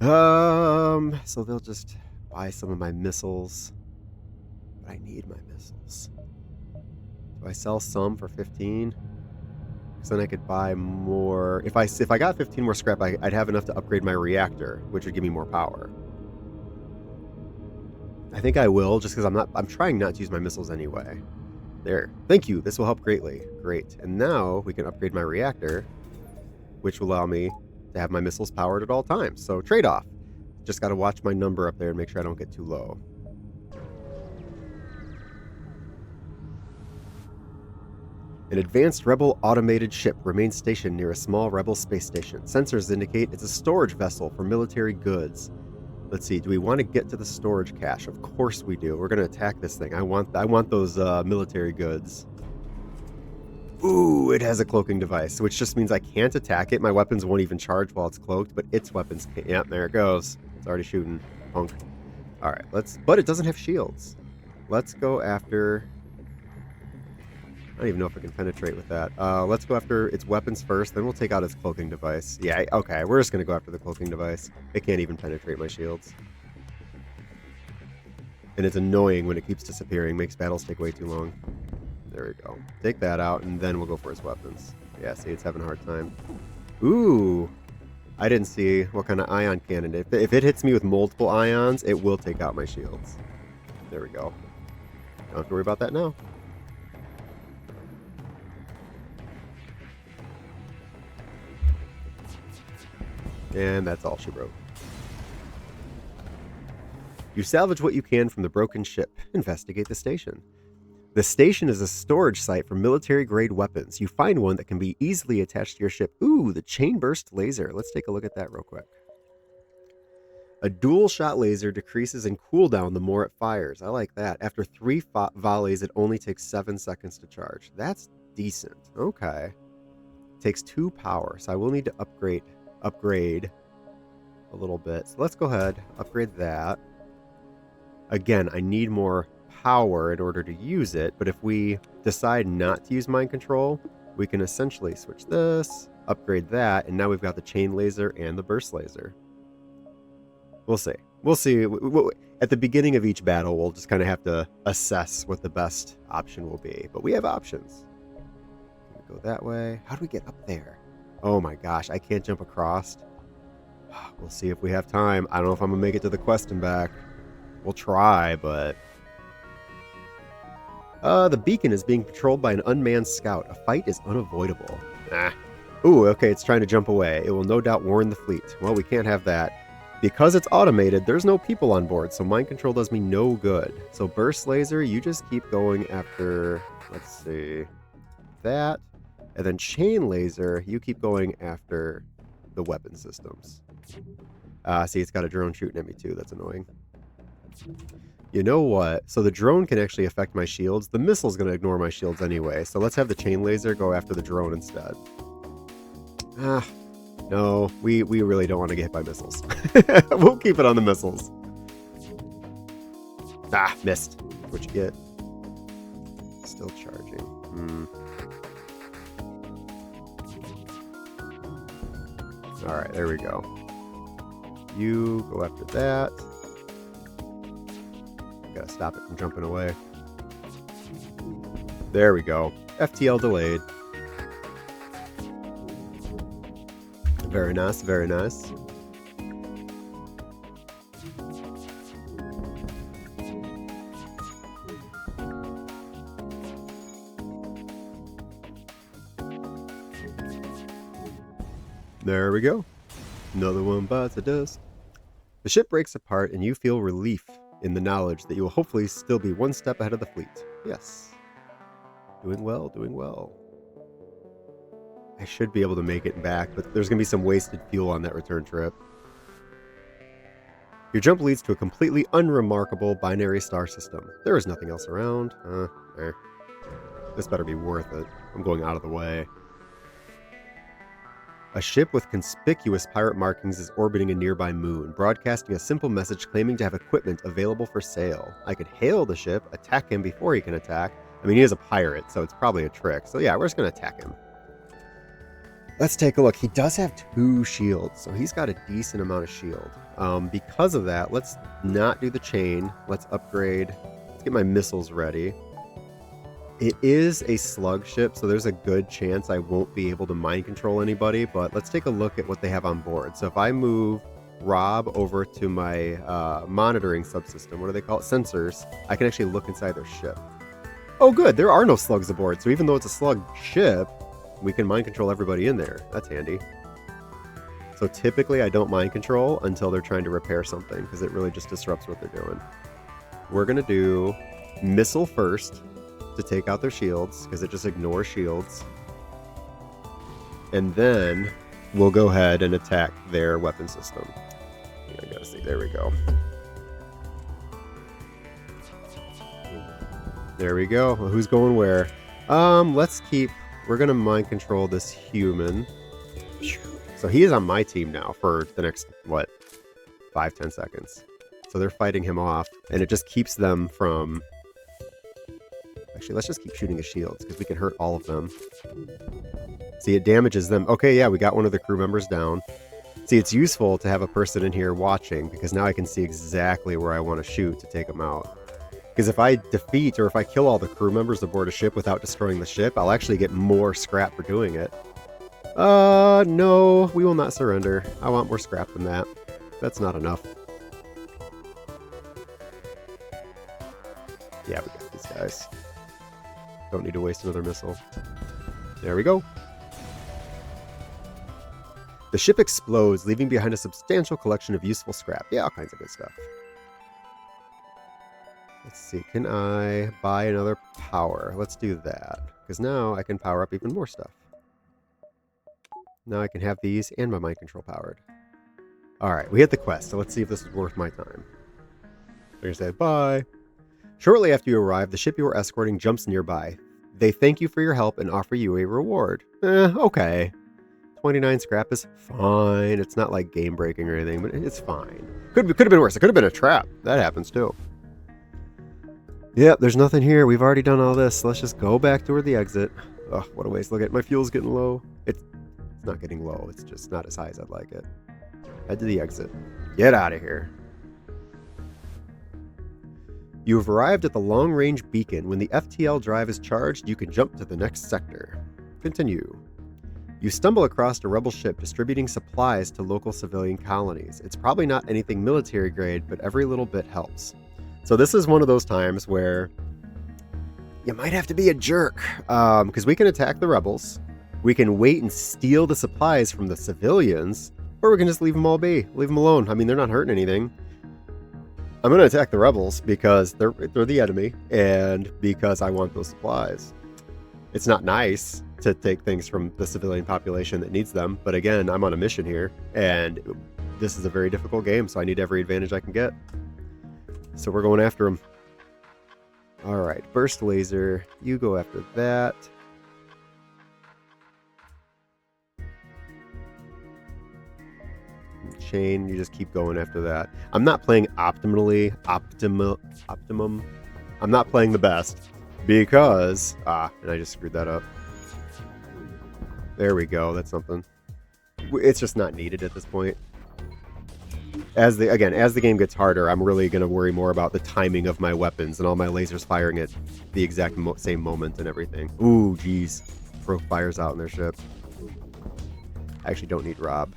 So they'll just buy some of my missiles. But I need my missiles. Do I sell some for 15? Because then I could buy more. If I got 15 more scrap, I'd have enough to upgrade my reactor, which would give me more power. I think I will, just because I'm trying not to use my missiles anyway. There. Thank you. This will help greatly. Great. And now we can upgrade my reactor, which will allow me to have my missiles powered at all times. So trade-off. Just got to watch my number up there and make sure I don't get too low. An advanced Rebel automated ship remains stationed near a small Rebel space station. Sensors indicate it's a storage vessel for military goods. Let's see, do we want to get to the storage cache? Of course we do. We're going to attack this thing. I want those military goods. Ooh, it has a cloaking device, which just means I can't attack it. My weapons won't even charge while it's cloaked, but its weapons can. Yep, there it goes. It's already shooting. Punk. All right, but it doesn't have shields. Let's go after... I don't even know if I can penetrate with that. Let's go after its weapons first, then we'll take out its cloaking device. Yeah, okay, we're just going to go after the cloaking device. It can't even penetrate my shields. And it's annoying when it keeps disappearing. Makes battles take way too long. There we go. Take that out, and then we'll go for its weapons. Yeah, see, it's having a hard time. Ooh! I didn't see what kind of ion cannon. If it hits me with multiple ions, it will take out my shields. There we go. Don't have to worry about that now. And that's all she wrote. You salvage what you can from the broken ship. Investigate the station. The station is a storage site for military-grade weapons. You find one that can be easily attached to your ship. Ooh, the chain burst laser. Let's take a look at that real quick. A dual-shot laser decreases in cooldown the more it fires. I like that. After 3 volleys, it only takes 7 seconds to charge. That's decent. Okay. Takes 2 power, so I will need to upgrade a little bit. So let's go ahead, upgrade that. Again, I need more power in order to use it, but if we decide not to use mind control, we can essentially switch this, upgrade that, and now we've got the chain laser and the burst laser. We'll see. We'll see. at the beginning of each battle, we'll just kind of have to assess what the best option will be. But we have options. Go that way. How do we get up there? Oh my gosh, I can't jump across. We'll see if we have time. I don't know if I'm going to make it to the quest and back. We'll try, but... the beacon is being patrolled by an unmanned scout. A fight is unavoidable. Ooh, okay, it's trying to jump away. It will no doubt warn the fleet. Well, we can't have that. Because it's automated, there's no people on board, so mind control does me no good. So burst laser, you just keep going after, let's see, that. And then chain laser, you keep going after the weapon systems. See, it's got a drone shooting at me too. That's annoying. You know what? So the drone can actually affect my shields. The missile's going to ignore my shields anyway. So let's have the chain laser go after the drone instead. No, we really don't want to get hit by missiles. We'll keep it on the missiles. Missed. What you get? Still charging. Alright, there we go. You go after that. Gotta stop it from jumping away. There we go. FTL delayed. Very nice, very nice. There we go. Another one bites the dust. The ship breaks apart and you feel relief in the knowledge that you will hopefully still be one step ahead of the fleet. Yes. Doing well, doing well. I should be able to make it back, but there's going to be some wasted fuel on that return trip. Your jump leads to a completely unremarkable binary star system. There is nothing else around. This better be worth it. I'm going out of the way. A ship with conspicuous pirate markings is orbiting a nearby moon, broadcasting a simple message claiming to have equipment available for sale. I could hail the ship, attack him before he can attack. I mean, he is a pirate, so it's probably a trick. So yeah, we're just going to attack him. Let's take a look. He does have 2 shields, so he's got a decent amount of shield. Because of that, let's not do the chain. Let's upgrade. Let's get my missiles ready. It is a slug ship, so there's a good chance I won't be able to mind control anybody, but let's take a look at what they have on board. So if I move Rob over to my monitoring subsystem, what do they call it? Sensors, I can actually look inside their ship. Oh good, there are no slugs aboard, so even though it's a slug ship, we can mind control everybody in there. That's handy. So typically I don't mind control until they're trying to repair something, because it really just disrupts what they're doing. We're going to do missile first to take out their shields, because it just ignores shields. And then we'll go ahead and attack their weapon system. I gotta see, there we go. There we go. Well, who's going where? Let's keep... We're going to mind control this human. So he is on my team now for the next, 5-10 seconds. So they're fighting him off, and it just keeps them from... Actually, let's just keep shooting his shields, because we can hurt all of them. See, it damages them. Okay, yeah, we got one of the crew members down. See, it's useful to have a person in here watching, because now I can see exactly where I want to shoot to take them out. Because if I defeat or if I kill all the crew members aboard a ship without destroying the ship, I'll actually get more scrap for doing it. No, we will not surrender. I want more scrap than that. That's not enough. Yeah, we got these guys. Don't need to waste another missile. There we go. The ship explodes, leaving behind a substantial collection of useful scrap. Yeah, all kinds of good stuff. Let's see, can I buy another power? Let's do that, because now I can power up even more stuff. Now I can have these and my mind control powered. Alright, we hit the quest, so let's see if this is worth my time. They're going to say, bye. Shortly after you arrive, the ship you are escorting jumps nearby. They thank you for your help and offer you a reward. Okay. 29 scrap is fine. It's not like game breaking or anything, but it's fine. Could have been worse. It could have been a trap. That happens too. Yep, there's nothing here. We've already done all this. So let's just go back toward the exit. Oh, what a waste. Look at my fuel's getting low. It's not getting low. It's just not as high as I'd like it. Head to the exit. Get out of here. You have arrived at the long-range beacon. When the FTL drive is charged, you can jump to the next sector. Continue. You stumble across a rebel ship distributing supplies to local civilian colonies. It's probably not anything military grade, but every little bit helps. So this is one of those times where you might have to be a jerk, because we can attack the rebels, we can wait and steal the supplies from the civilians, or we can just leave them all be, leave them alone. I mean, they're not hurting anything. I'm going to attack the rebels because they're the enemy, and because I want those supplies. It's not nice to take things from the civilian population that needs them, but again, I'm on a mission here, and this is a very difficult game, so I need every advantage I can get. So we're going after them. Alright, burst laser, you go after that. Chain, you just keep going after that. I'm not playing optimum. I'm not playing the best because and I just screwed that up. There we go. That's something. It's just not needed at this point. As the game gets harder, I'm really going to worry more about the timing of my weapons and all my lasers firing at the exact same moment and everything. Ooh, geez. Broke fires out in their ship. I actually don't need Rob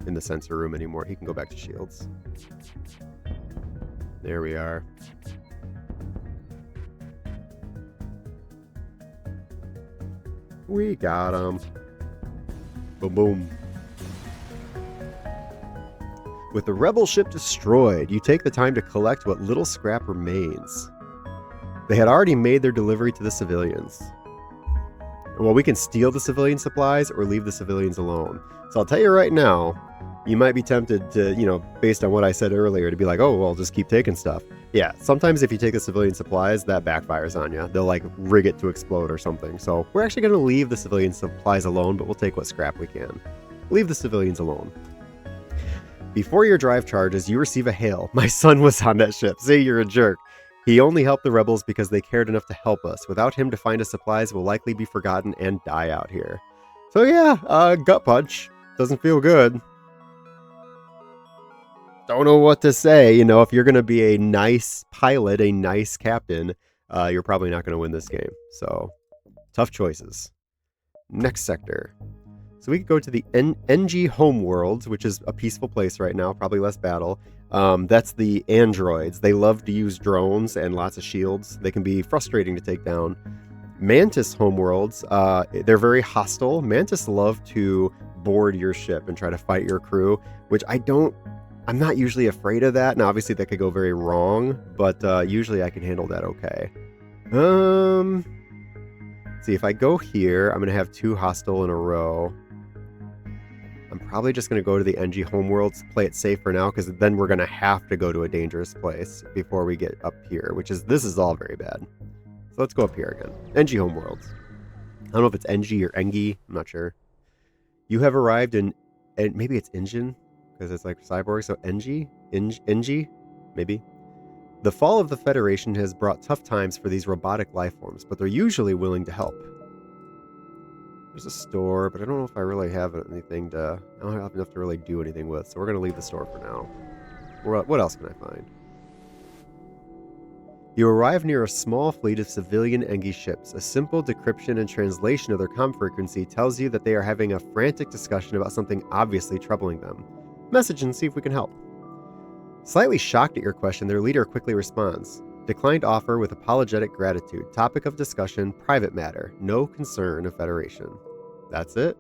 in the sensor room anymore. He can go back to shields. There we are. We got him. Boom, boom. With the rebel ship destroyed, you take the time to collect what little scrap remains. They had already made their delivery to the civilians. Well, we can steal the civilian supplies or leave the civilians alone. So I'll tell you right now, you might be tempted to, based on what I said earlier, to be like, oh, well, just keep taking stuff. Yeah, sometimes if you take the civilian supplies, that backfires on you. They'll rig it to explode or something. So we're actually going to leave the civilian supplies alone, but we'll take what scrap we can. Leave the civilians alone. Before your drive charges, you receive a hail. My son was on that ship. Say you're a jerk. He only helped the rebels because they cared enough to help us. Without him to find us supplies, we'll likely be forgotten and die out here. So yeah, gut punch. Doesn't feel good. Don't know what to say. If you're going to be a nice pilot, a nice captain, you're probably not going to win this game. So, tough choices. Next sector. So we could go to the NG Homeworlds, which is a peaceful place right now, probably less battle. That's the androids. They love to use drones and lots of shields. They can be frustrating to take down. Mantis Homeworlds, they're very hostile. Mantis love to board your ship and try to fight your crew, which I'm not usually afraid of that. Now, obviously, that could go very wrong, but usually I can handle that okay. See, if I go here, I'm going to have 2 hostile in a row. I'm probably just going to go to the NG Homeworlds, play it safe for now, because then we're going to have to go to a dangerous place before we get up here, this is all very bad. So let's go up here again. NG Homeworlds. I don't know if it's NG or Engi, I'm not sure. You have arrived in, and maybe it's Engine, because it's like cyborg, so Engi, maybe. The fall of the Federation has brought tough times for these robotic lifeforms, but they're usually willing to help. There's a store, but I don't know if I really have anything I don't have enough to really do anything with, so we're going to leave the store for now. What else can I find? You arrive near a small fleet of civilian Engi ships. A simple decryption and translation of their comm frequency tells you that they are having a frantic discussion about something obviously troubling them. Message and see if we can help. Slightly shocked at your question, their leader quickly responds. Declined offer with apologetic gratitude. Topic of discussion, private matter. No concern of Federation. That's it.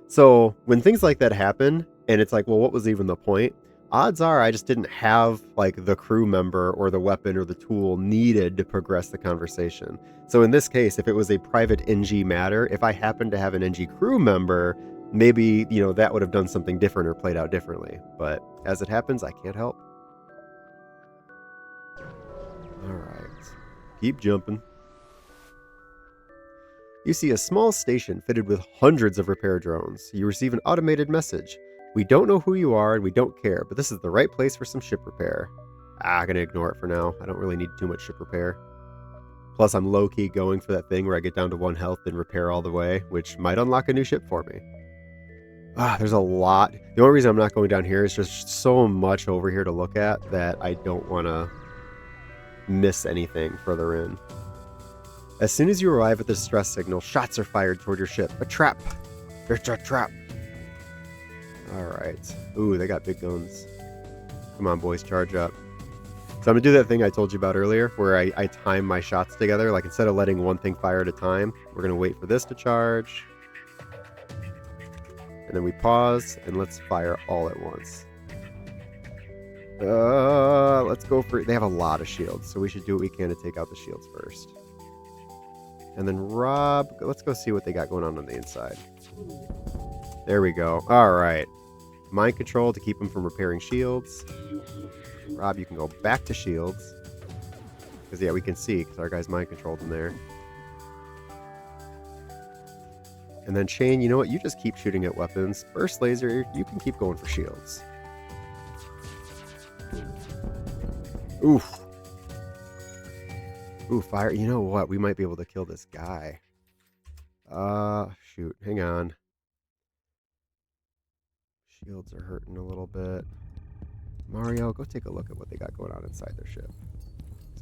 So when things like that happen, and it's like, well, what was even the point? Odds are I just didn't have the crew member or the weapon or the tool needed to progress the conversation. So in this case, if it was a private NG matter, if I happened to have an NG crew member, maybe, that would have done something different or played out differently. But as it happens, I can't help. Alright, keep jumping. You see a small station fitted with hundreds of repair drones. You receive an automated message. We don't know who you are and we don't care, but this is the right place for some ship repair. I'm gonna ignore it for now. I don't really need too much ship repair. Plus, I'm low-key going for that thing where I get down to 1 health and repair all the way, which might unlock a new ship for me. There's a lot. The only reason I'm not going down here is just so much over here to look at that I don't want to miss anything further in. As soon as you arrive at the distress signal, shots are fired toward your ship. A trap! There's a trap! Alright. Ooh, they got big guns. Come on, boys, charge up. So I'm going to do that thing I told you about earlier, where I time my shots together. Like, instead of letting one thing fire at a time, we're going to wait for this to charge. And then we pause, and let's fire all at once. Let's go for... They have a lot of shields, so we should do what we can to take out the shields first. And then Rob, let's go see what they got going on the inside. There we go. All right. Mind control to keep them from repairing shields. Rob, you can go back to shields. Because, yeah, we can see, because our guy's mind controlled in there. And then Shane, you know what? You just keep shooting at weapons. Burst laser, you can keep going for shields. Oof. Ooh, fire. You know what? We might be able to kill this guy. Shoot. Hang on. Shields are hurting a little bit. Mario, go take a look at what they got going on inside their ship.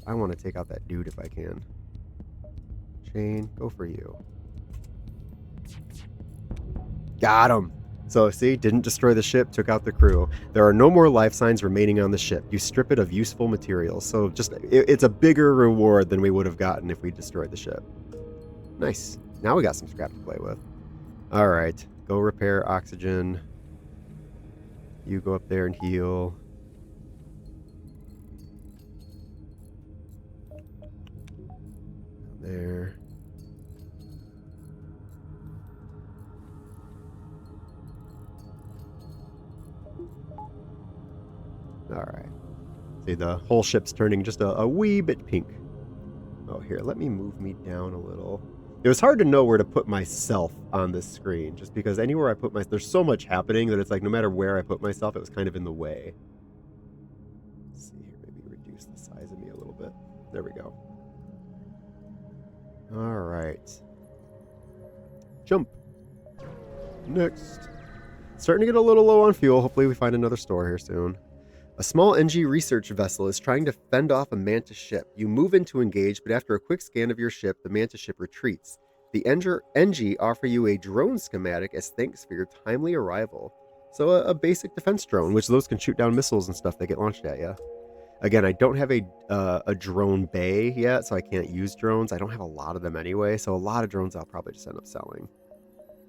I want to take out that dude if I can. Shane, go for you. Got him. So, see, didn't destroy the ship, took out the crew. There are no more life signs remaining on the ship. You strip it of useful materials. So, just it's a bigger reward than we would have gotten if we destroyed the ship. Nice. Now we got some scrap to play with. All right. Go repair oxygen. You go up there and heal. There. Alright. See, the whole ship's turning just a wee bit pink. Oh, here, let me move me down a little. It was hard to know where to put myself on this screen, just because anywhere I put there's so much happening that it's like no matter where I put myself, it was kind of in the way. Let's see here, maybe reduce the size of me a little bit. There we go. Alright. Jump. Next. Starting to get a little low on fuel. Hopefully we find another store here soon. A small NG research vessel is trying to fend off a Mantis ship. You move in to engage, but after a quick scan of your ship, the Mantis ship retreats. The NG offer you a drone schematic as thanks for your timely arrival. So a basic defense drone, which those can shoot down missiles and stuff that get launched at you. Again, I don't have a drone bay yet, so I can't use drones. I don't have a lot of them anyway, so a lot of drones I'll probably just end up selling.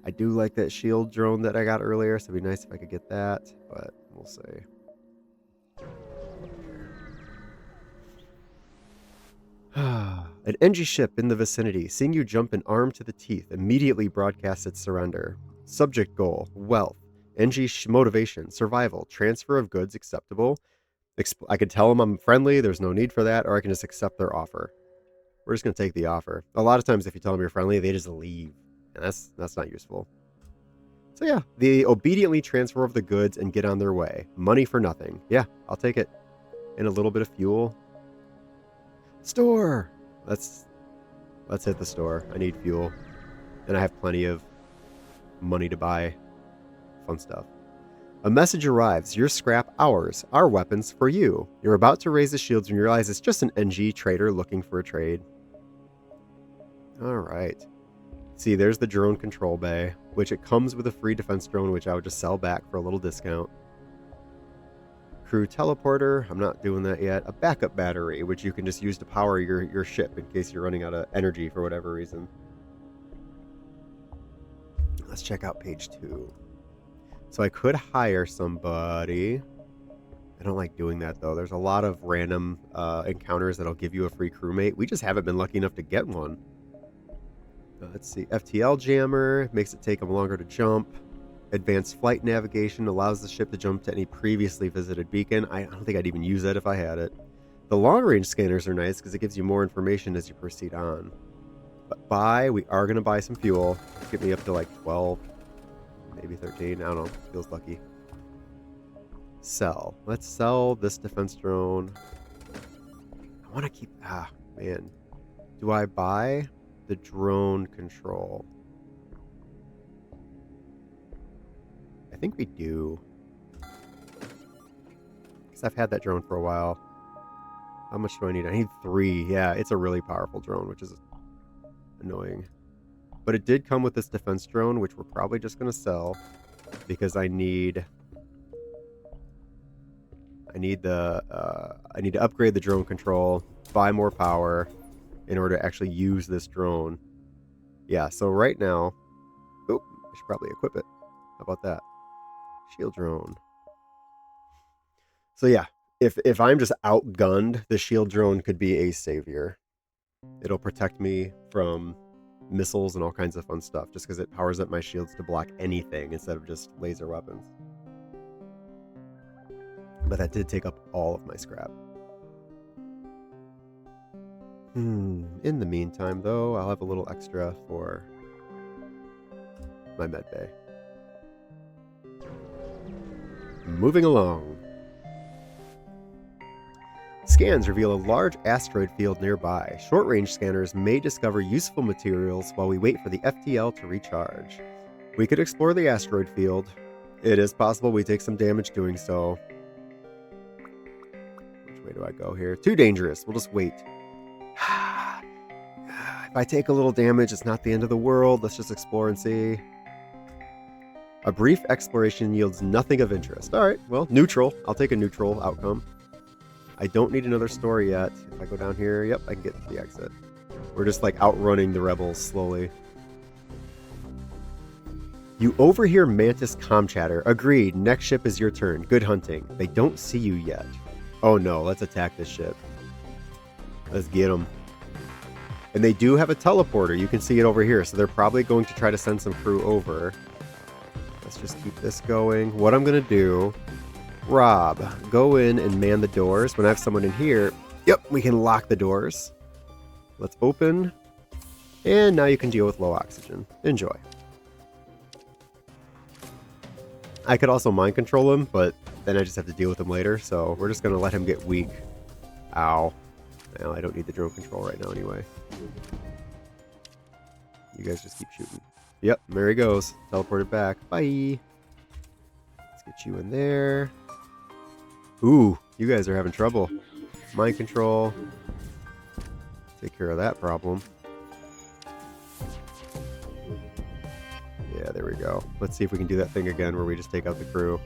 I do like that shield drone that I got earlier, so it'd be nice if I could get that, but we'll see. An NG ship in the vicinity, seeing you jump an arm to the teeth, immediately broadcasts its surrender. Subject goal, wealth. NG motivation, survival. Transfer of goods acceptable. I could tell them I'm friendly, there's no need for that, or I can just accept their offer. We're just going to take the offer. A lot of times if you tell them you're friendly, they just leave. And that's not useful. So yeah, the obediently transfer of the goods and get on their way. Money for nothing. Yeah, I'll take it. And a little bit of fuel. Store! Let's hit the store. I need fuel. And I have plenty of money to buy fun stuff. A message arrives. Your scrap, ours. Our weapons for you. You're about to raise the shields when you realize it's just an NG trader looking for a trade. Alright. See, there's the drone control bay, which it comes with a free defense drone, which I would just sell back for a little discount. Crew teleporter, I'm not doing that yet. A backup battery, which you can just use to power your ship in case you're running out of energy for whatever reason. Let's check out page 2. So I could hire somebody. I don't like doing that though. There's a lot of random encounters that'll give you a free crewmate. We just haven't been lucky enough to get one. Let's see. FTL jammer makes it take them longer to jump. Advanced flight navigation allows the ship to jump to any previously visited beacon. I don't think I'd even use that if I had it. The long-range scanners are nice because it gives you more information as you proceed on. But we are going to buy some fuel. Get me up to like 12, maybe 13. I don't know. Feels lucky. Sell. Let's sell this defense drone. I want to keep... man. Do I buy the drone control? I think we do. Because I've had that drone for a while. How much do I need? I need 3. Yeah, it's a really powerful drone, which is annoying. But it did come with this defense drone, which we're probably just going to sell because I need to upgrade the drone control, buy more power in order to actually use this drone. Yeah, so right now, oh, I should probably equip it. How about that? Shield drone. So yeah, if I'm just outgunned, the shield drone could be a savior. It'll protect me from missiles and all kinds of fun stuff just because it powers up my shields to block anything instead of just laser weapons. But that did take up all of my scrap. In the meantime, though, I'll have a little extra for my med bay. Moving along. Scans reveal a large asteroid field nearby. Short-range scanners may discover useful materials while we wait for the FTL to recharge. We could explore the asteroid field. It is possible we take some damage doing so. Which way do I go here? Too dangerous. We'll just wait. If I take a little damage, it's not the end of the world. Let's just explore and see. A brief exploration yields nothing of interest. All right, well, neutral. I'll take a neutral outcome. I don't need another story yet. If I go down here, yep, I can get to the exit. We're just like outrunning the rebels slowly. You overhear Mantis comm chatter. Agreed, next ship is your turn. Good hunting. They don't see you yet. Oh no, let's attack this ship. Let's get them. And they do have a teleporter. You can see it over here. So they're probably going to try to send some crew over. Let's just keep this going. What I'm going to do, Rob, go in and man the doors. When I have someone in here, yep, we can lock the doors. Let's open. And now you can deal with low oxygen. Enjoy. I could also mind control him, but then I just have to deal with him later. So we're just going to let him get weak. Ow. Well, I don't need the drone control right now anyway. You guys just keep shooting. Yep, there he goes. Teleported back. Bye. Let's get you in there. Ooh, you guys are having trouble. Mind control. Take care of that problem. Yeah, there we go. Let's see if we can do that thing again where we just take out the crew.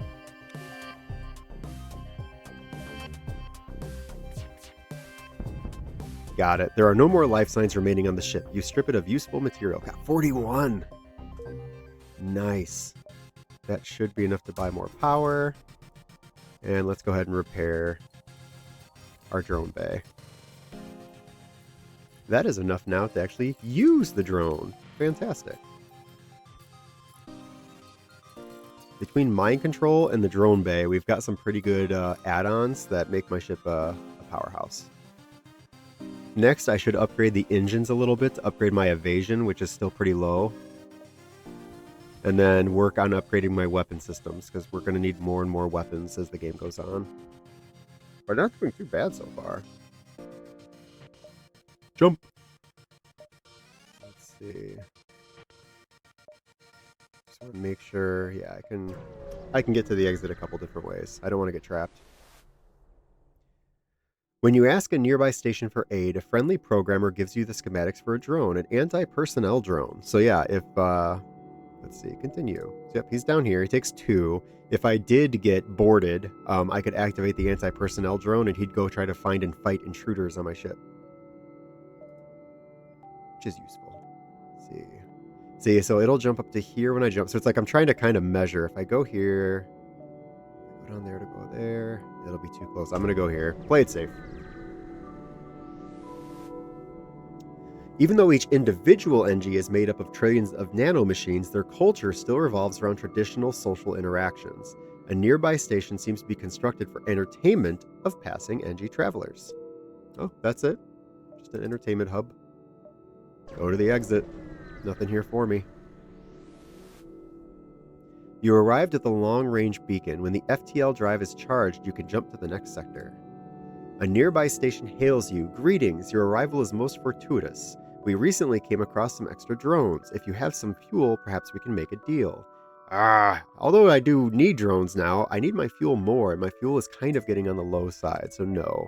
Got it. There are no more life signs remaining on the ship. You strip it of useful material. Got 41. Nice. That should be enough to buy more power. And let's go ahead and repair our drone bay. That is enough now to actually use the drone. Fantastic. Between mind control and the drone bay, we've got some pretty good add-ons that make my ship a powerhouse. Next, I should upgrade the engines a little bit to upgrade my evasion, which is still pretty low. And then work on upgrading my weapon systems, because we're going to need more and more weapons as the game goes on. But not doing too bad so far. Jump! Let's see. Just want to make sure, yeah, I can get to the exit a couple different ways. I don't want to get trapped. When you ask a nearby station for aid, a friendly programmer gives you the schematics for a drone, an anti-personnel drone. So yeah, if, let's see, continue. So yep, he's down here. He takes 2. If I did get boarded, I could activate the anti-personnel drone and he'd go try to find and fight intruders on my ship. Which is useful. Let's see. See, so it'll jump up to here when I jump. So it's like I'm trying to kind of measure. If I go here, go down there to go there, it'll be too close. I'm going to go here. Play it safe. Even though each individual NG is made up of trillions of nanomachines, their culture still revolves around traditional social interactions. A nearby station seems to be constructed for entertainment of passing NG travelers. Oh, that's it. Just an entertainment hub. Go to the exit. Nothing here for me. You arrived at the long-range beacon. When the FTL drive is charged, you can jump to the next sector. A nearby station hails you. Greetings, your arrival is most fortuitous. We recently came across some extra drones. If you have some fuel, perhaps we can make a deal. Although I do need drones now, I need my fuel more, and my fuel is kind of getting on the low side, so no.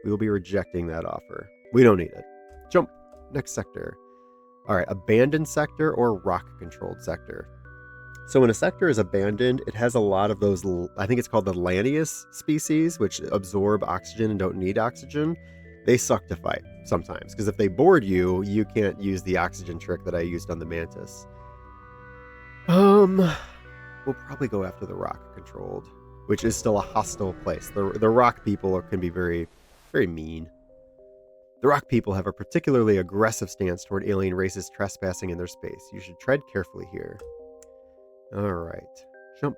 We will be rejecting that offer. We don't need it. Jump. Next sector. All right, abandoned sector or rock-controlled sector. So when a sector is abandoned, it has a lot of those, I think it's called the Lanius species, which absorb oxygen and don't need oxygen. They suck to fight sometimes, because if they board you, you can't use the oxygen trick that I used on the mantis. We'll probably go after the rock-controlled, which is still a hostile place. The rock people can be very, very mean. The rock people have a particularly aggressive stance toward alien races trespassing in their space. You should tread carefully here. Alright. Jump.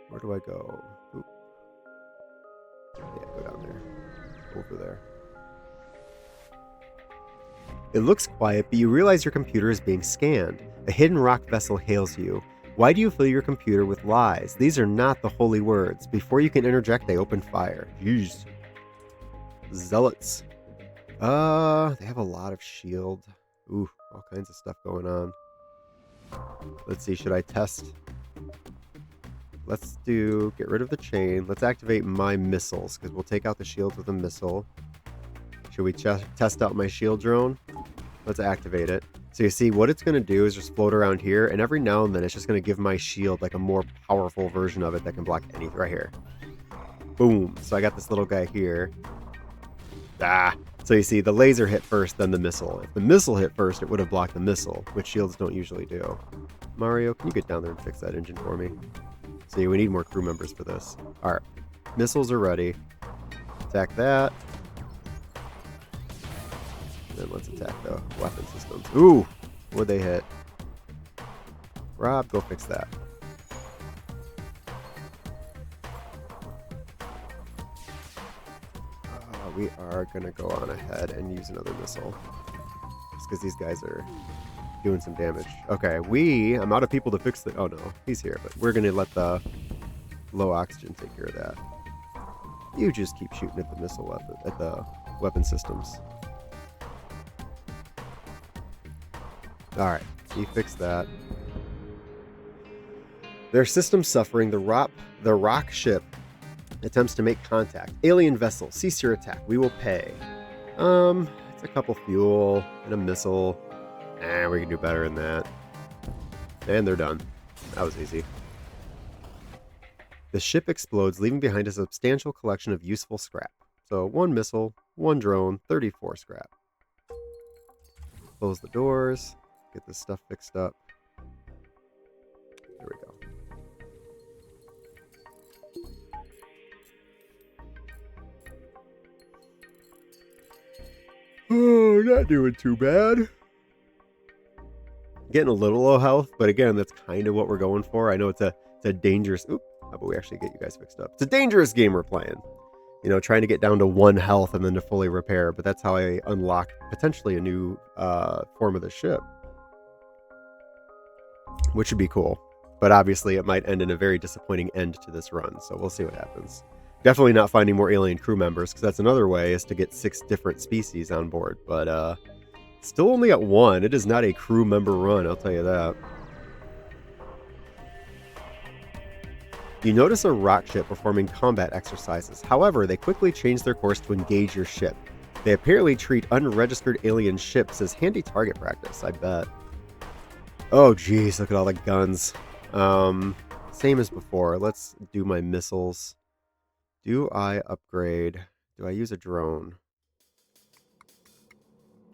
Where do I go? Oop. Yeah, go down there. Over there. It looks quiet, but you realize your computer is being scanned. A hidden rock vessel hails you. Why do you fill your computer with lies? These are not the holy words. Before you can interject, they open fire. Jeez. Zealots. They have a lot of shield. Ooh, all kinds of stuff going on. Let's see, should I test? Let's get rid of the chain. Let's activate my missiles, because we'll take out the shields with a missile. Should we test out my shield drone? Let's activate it. So you see, what it's going to do is just float around here, and every now and then it's just going to give my shield like a more powerful version of it that can block anything. Right here. Boom. So I got this little guy here. So you see, the laser hit first, then the missile. If the missile hit first, it would have blocked the missile, which shields don't usually do. Mario, can you get down there and fix that engine for me? See, we need more crew members for this. Alright, missiles are ready. Attack that. And then let's attack the weapon systems. Ooh, what'd they hit? Rob, go fix that. We are going to go on ahead and use another missile. Just because these guys are doing some damage. Okay, I'm out of people to fix the... Oh no, he's here. But we're going to let the low oxygen take care of that. You just keep shooting at the missile weapon, at the weapon systems. Alright, he fixed that. Their system's suffering. The rock ship attempts to make contact. Alien vessel, cease your attack. We will pay. It's a couple fuel and a missile. We can do better than that. And they're done. That was easy. The ship explodes, leaving behind a substantial collection of useful scrap. So 1 missile, 1 drone, 34 scrap. Close the doors. Get this stuff fixed up. There we go. Oh, not doing too bad. Getting a little low health, but again, that's kind of what we're going for. I know it's a dangerous... Oop, how about we actually get you guys fixed up? It's a dangerous game we're playing. You know, trying to get down to 1 health and then to fully repair, but that's how I unlock potentially a new form of the ship. Which would be cool. But obviously, it might end in a very disappointing end to this run, so we'll see what happens. Definitely not finding more alien crew members, because that's another way, is to get 6 different species on board. But still only at 1. It is not a crew member run, I'll tell you that. You notice a rock ship performing combat exercises. However, they quickly change their course to engage your ship. They apparently treat unregistered alien ships as handy target practice, I bet. Oh geez, look at all the guns. Same as before. Let's do my missiles. Do I upgrade? Do I use a drone?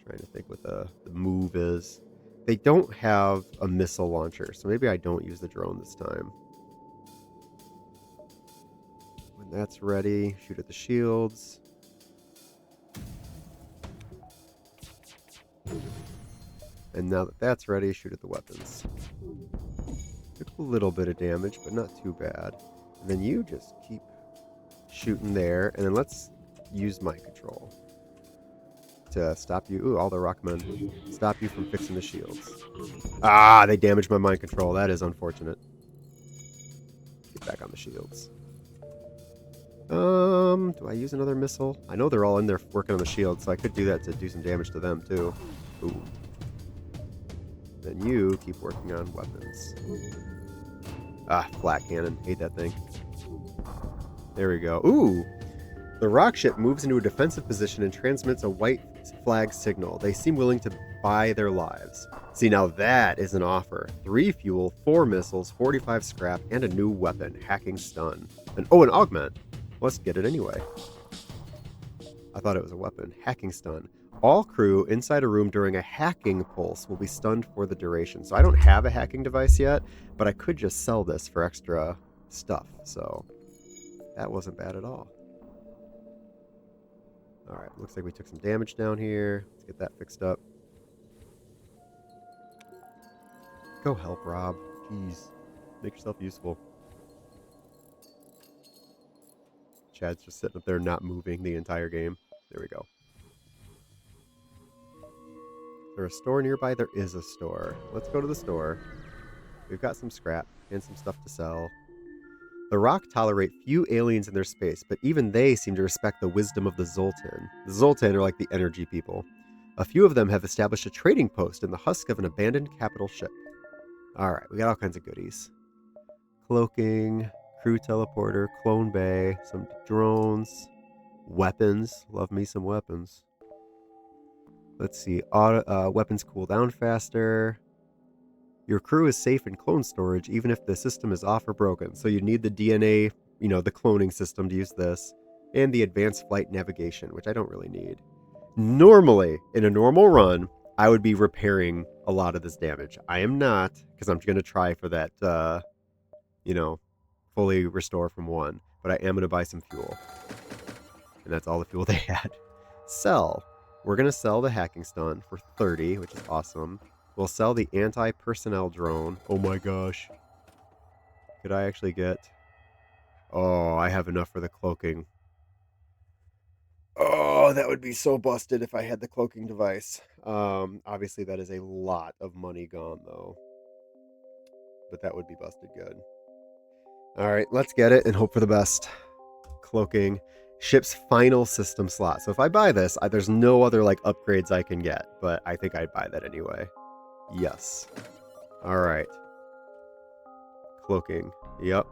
Trying to think what the move is. They don't have a missile launcher, so maybe I don't use the drone this time. When that's ready, shoot at the shields. And now that that's ready, shoot at the weapons. Took a little bit of damage, but not too bad. And then you just keep shooting there, and then let's use mind control to stop you. Ooh, all the rockmen. Stop you from fixing the shields. Ah, they damaged my mind control. That is unfortunate. Get back on the shields. Do I use another missile? I know they're all in there working on the shield, so I could do that to do some damage to them too. Ooh. Then you keep working on weapons. Ah, flat cannon. Hate that thing. There we go. Ooh! The rock ship moves into a defensive position and transmits a white flag signal. They seem willing to buy their lives. See, now that is an offer. 3 fuel, 4 missiles, 45 scrap, and a new weapon, hacking stun. And an augment. Let's get it anyway. I thought it was a weapon. Hacking stun. All crew inside a room during a hacking pulse will be stunned for the duration. So I don't have a hacking device yet, but I could just sell this for extra stuff. So that wasn't bad at all. Alright, looks like we took some damage down here. Let's get that fixed up. Go help, Rob. Jeez. Make yourself useful. Chad's just sitting up there not moving the entire game. There we go. Is there a store nearby? There is a store. Let's go to the store. We've got some scrap and some stuff to sell. The Rock tolerate few aliens in their space, but even they seem to respect the wisdom of the Zoltan. The Zoltan are like the energy people. A few of them have established a trading post in the husk of an abandoned capital ship. Alright, we got all kinds of goodies. Cloaking, crew teleporter, clone bay, some drones, weapons. Love me some weapons. Let's see, weapons cool down faster. Your crew is safe in clone storage even if the system is off or broken. So you need the DNA, the cloning system to use this. And the advanced flight navigation, which I don't really need. Normally, in a normal run, I would be repairing a lot of this damage. I am not, because I'm going to try for that, fully restore from 1. But I am going to buy some fuel. And that's all the fuel they had. Sell. We're going to sell the hacking stun for 30, which is awesome. We'll sell the anti-personnel drone. Oh my gosh. Could I actually get... Oh, I have enough for the cloaking. Oh, that would be so busted if I had the cloaking device. Obviously, that is a lot of money gone, though. But that would be busted good. All right, let's get it and hope for the best. Cloaking. Ship's final system slot. So if I buy this, there's no other upgrades I can get. But I think I'd buy that anyway. Yes. All right. Cloaking. Yep.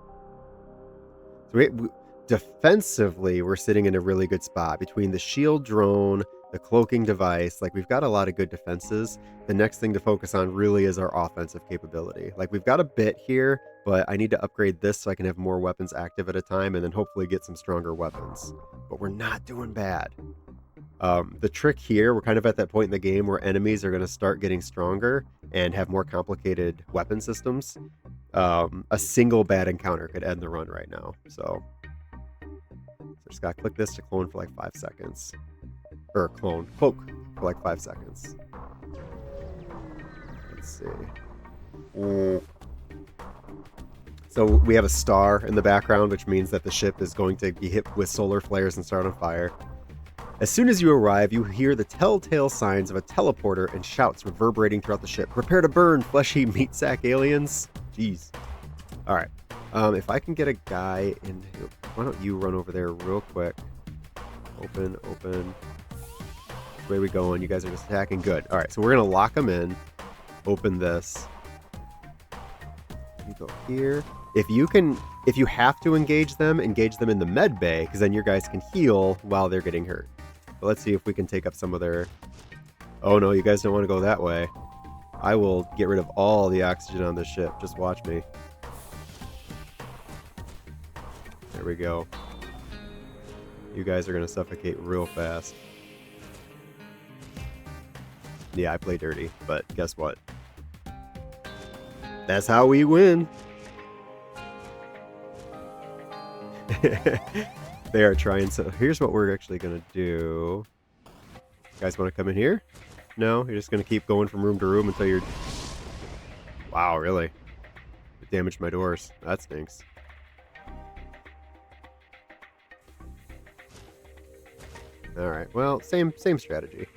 So defensively, we're sitting in a really good spot between the shield drone, the cloaking device. We've got a lot of good defenses. The next thing to focus on really is our offensive capability. We've got a bit here, but I need to upgrade this so I can have more weapons active at a time and then hopefully get some stronger weapons. But we're not doing bad. The trick here, we're kind of at that point in the game where enemies are going to start getting stronger and have more complicated weapon systems. A single bad encounter could end the run right now. So just got to click this to clone for 5 seconds. Or cloak for 5 seconds. Let's see. So we have a star in the background, which means that the ship is going to be hit with solar flares and start on fire. As soon as you arrive, you hear the telltale signs of a teleporter and shouts reverberating throughout the ship. Prepare to burn, fleshy meat sack aliens. Jeez. All right. If I can get a guy in... Why don't you run over there real quick? Open. Which way we going? You guys are just attacking. Good. All right, so we're going to lock them in. Open this. You go here. If you have to engage them in the med bay, because then your guys can heal while they're getting hurt. But let's see if we can take up some of their... Oh no, you guys don't want to go that way. I will get rid of all the oxygen on this ship. Just watch me. There we go. You guys are going to suffocate real fast. Yeah, I play dirty, but guess what? That's how we win. They are trying. So here's what we're actually going to do. You guys want to come in here? No? You're just going to keep going from room to room until you're... Wow, really? It damaged my doors. That stinks. Alright, well, same strategy.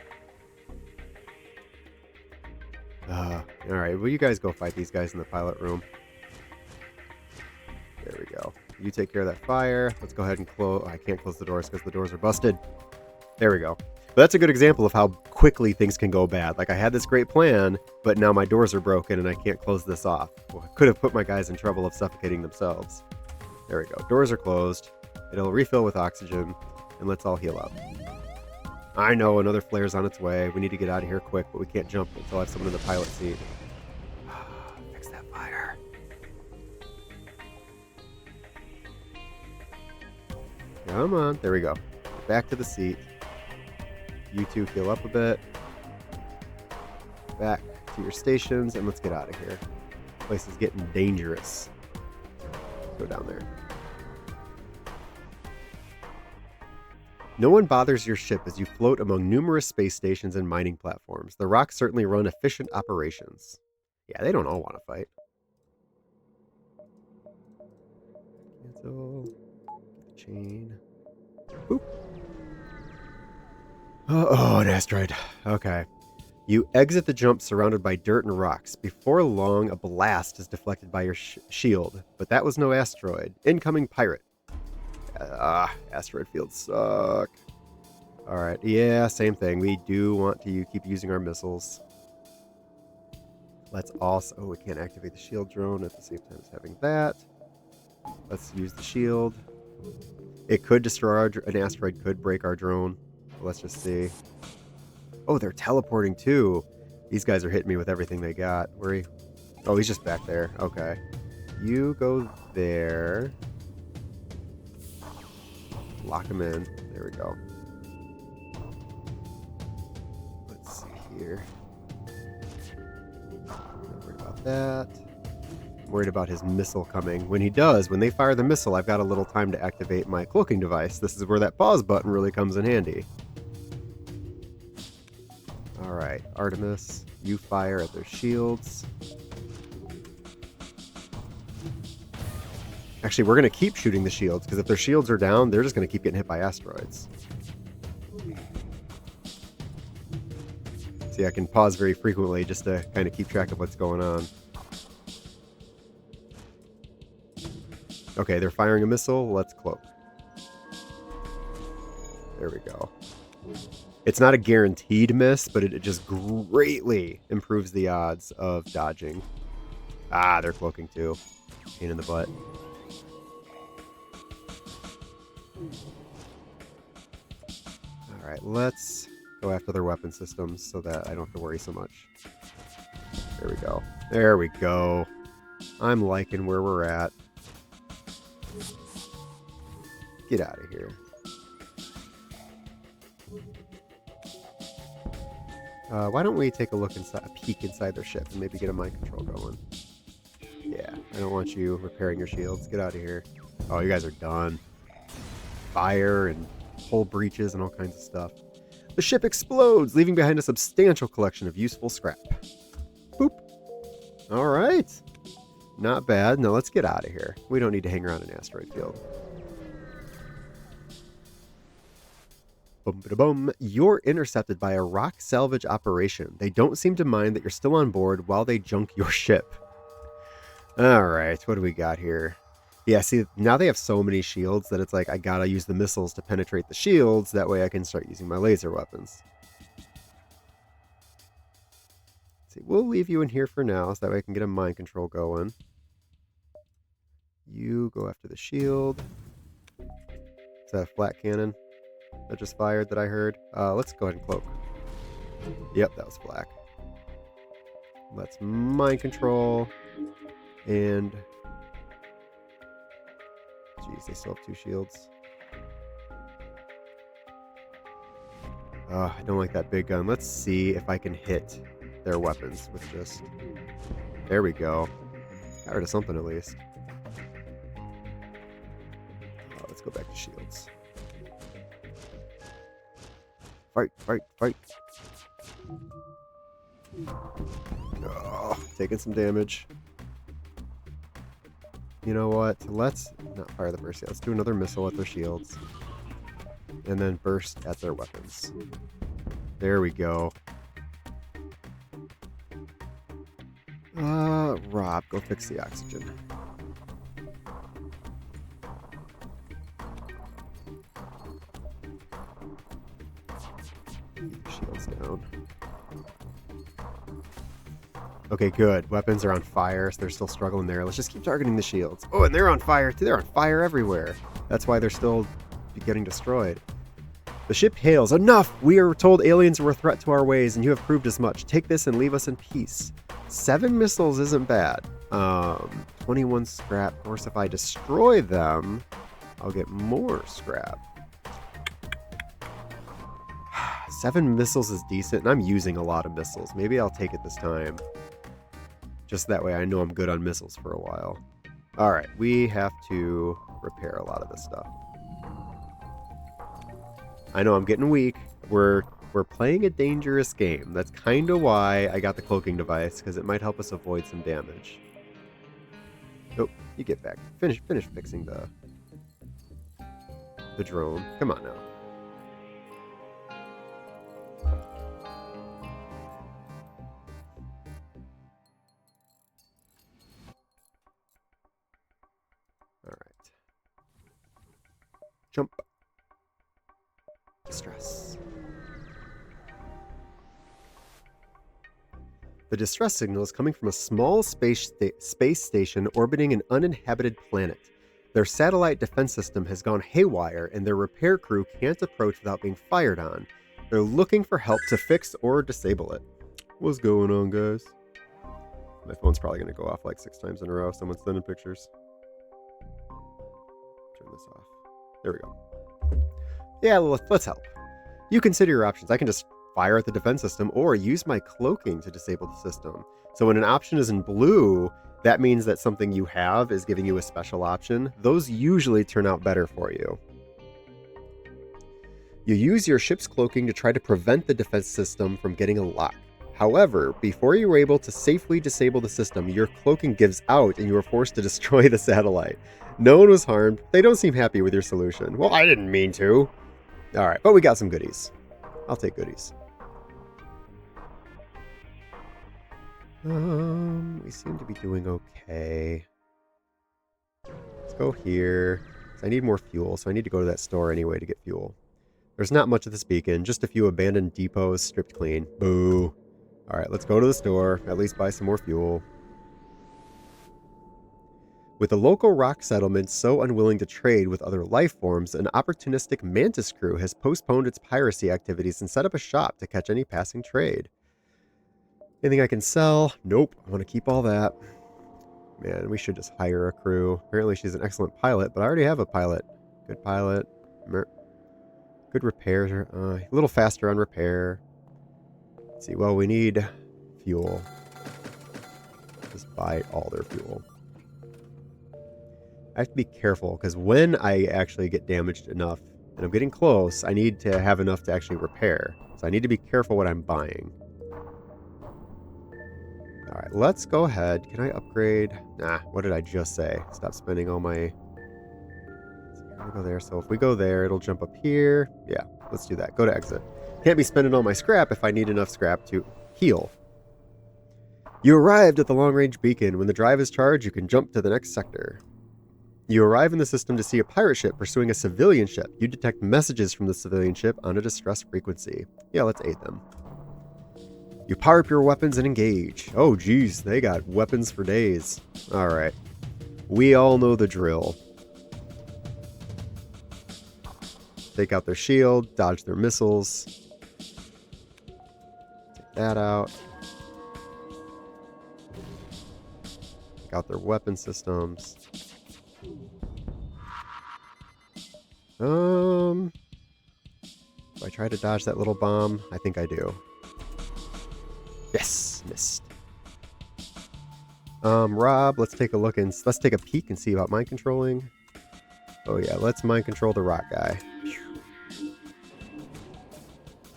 Alright, well, you guys go fight these guys in the pilot room. There we go. You take care of that fire. Let's go ahead and close... I can't close the doors because the doors are busted. There we go. But that's a good example of how quickly things can go bad. I had this great plan, but now my doors are broken and I can't close this off. Well, I could have put my guys in trouble of suffocating themselves. There we go. Doors are closed. It'll refill with oxygen. and let's all heal up. I know another flare's on its way. We need to get out of here quick, but we can't jump until I have someone in the pilot seat. Fix that fire. Come on. There we go. Back to the seat. You two heal up a bit. Back to your stations, and let's get out of here. This place is getting dangerous. Let's go down there. No one bothers your ship as you float among numerous space stations and mining platforms. The rocks certainly run efficient operations. Yeah, they don't all want to fight. Cancel. Chain. Boop. Oh, an asteroid. Okay. You exit the jump surrounded by dirt and rocks. Before long, a blast is deflected by your shield. But that was no asteroid. Incoming pirate. Asteroid fields suck. Alright, yeah, same thing. We do want to keep using our missiles. Let's also... Oh, we can't activate the shield drone at the same time as having that. Let's use the shield. It could destroy an asteroid, could break our drone. Let's just see. Oh, they're teleporting too. These guys are hitting me with everything they got. Where he... Oh, he's just back there. Okay. You go there. Lock him in. There we go. Let's see here. Not worried about that. I'm worried about his missile coming. When he does, when they fire the missile, I've got a little time to activate my cloaking device. This is where that pause button really comes in handy. Alright, Artemis, you fire at their shields. Actually, we're going to keep shooting the shields, because if their shields are down, they're just going to keep getting hit by asteroids. See, I can pause very frequently just to kind of keep track of what's going on. Okay, they're firing a missile. Let's cloak. There we go. It's not a guaranteed miss, but it just greatly improves the odds of dodging. Ah, they're cloaking too. Pain in the butt. Alright, let's go after their weapon systems so that I don't have to worry so much. There we go. There we go. I'm liking where we're at. Get out of here. Why don't we take a peek inside their ship and maybe get a mind control going? Yeah, I don't want you repairing your shields. Get out of here. Oh, you guys are done. Fire and hull breaches and all kinds of stuff. The ship explodes, leaving behind a substantial collection of useful scrap. Boop. All right. Not bad. Now let's get out of here. We don't need to hang around an asteroid field. Boom-ba-da-boom. You're intercepted by a rock salvage operation. They don't seem to mind that you're still on board while they junk your ship. All right, what do we got here? Yeah, see, now they have so many shields that it's like I gotta use the missiles to penetrate the shields. That way I can start using my laser weapons. See, we'll leave you in here for now so that way I can get a mind control going. You go after the shield. Is that a flat cannon that just fired that I heard? Let's go ahead and cloak. Yep, that was black. Let's mind control. And... Jeez, they still have 2 shields. I don't like that big gun. Let's see if I can hit their weapons with just... There we go. Got rid of something at least. Let's go back to shields. Fight, fight, fight. Oh, taking some damage. You know what? Let's not fire the burst yet. Let's do another missile at their shields. And then burst at their weapons. There we go. Rob, go fix the oxygen. Keep the shields down. Okay, good. Weapons are on fire, so they're still struggling there. Let's just keep targeting the shields. Oh, and they're on fire, too. They're on fire everywhere. That's why they're still getting destroyed. The ship hails. Enough! We are told aliens were a threat to our ways, and you have proved as much. Take this and leave us in peace. 7 missiles isn't bad. 21 scrap. Of course, if I destroy them, I'll get more scrap. 7 missiles is decent, and I'm using a lot of missiles. Maybe I'll take it this time. Just that way I know I'm good on missiles for a while. Alright, we have to repair a lot of this stuff. I know I'm getting weak. We're playing a dangerous game. That's kind of why I got the cloaking device, because it might help us avoid some damage. Oh, you get back. Finish fixing the drone. Come on now. Alright. Jump. Distress. The distress signal is coming from a small space station orbiting an uninhabited planet. Their satellite defense system has gone haywire, and their repair crew can't approach without being fired on. They're looking for help to fix or disable it. What's going on, guys? My phone's probably going to go off like 6 times in a row. Someone's sending pictures. Turn this off. There we go. Yeah, let's help. You consider your options. I can just fire at the defense system or use my cloaking to disable the system. So when an option is in blue, that means that something you have is giving you a special option. Those usually turn out better for you. You use your ship's cloaking to try to prevent the defense system from getting a lock. However, before you are able to safely disable the system, your cloaking gives out and you are forced to destroy the satellite. No one was harmed. They don't seem happy with your solution. Well, I didn't mean to. Alright, but we got some goodies. I'll take goodies. We seem to be doing okay. Let's go here. I need more fuel, so I need to go to that store anyway to get fuel. There's not much of this beacon, just a few abandoned depots stripped clean. Boo. Alright, let's go to the store, at least buy some more fuel. With the local rock settlement so unwilling to trade with other life forms, an opportunistic mantis crew has postponed its piracy activities and set up a shop to catch any passing trade. Anything I can sell? Nope. I want to keep all that. Man, we should just hire a crew. Apparently she's an excellent pilot, but I already have a pilot. Good pilot. Good repair. A little faster on repair. Let's see. Well, we need fuel. Just buy all their fuel. I have to be careful, because when I actually get damaged enough, and I'm getting close, I need to have enough to actually repair. So I need to be careful what I'm buying. Alright, let's go ahead. Can I upgrade? Nah, what did I just say? Stop spending all my... I'm gonna go there. So if we go there, it'll jump up here. Yeah, let's do that. Go to exit. Can't be spending all my scrap if I need enough scrap to heal. You arrived at the long-range beacon. When the drive is charged, you can jump to the next sector. You arrive in the system to see a pirate ship pursuing a civilian ship. You detect messages from the civilian ship on a distress frequency. Yeah, let's aid them. You power up your weapons and engage. Oh, geez, they got weapons for days. Alright. We all know the drill. Take out their shield, dodge their missiles. Take that out. Take out their weapon systems. Do I try to dodge that little bomb? I think I do. Yes, missed. Rob, let's take a look and let's take a peek and see about mind controlling. Oh yeah, let's mind control the rock guy.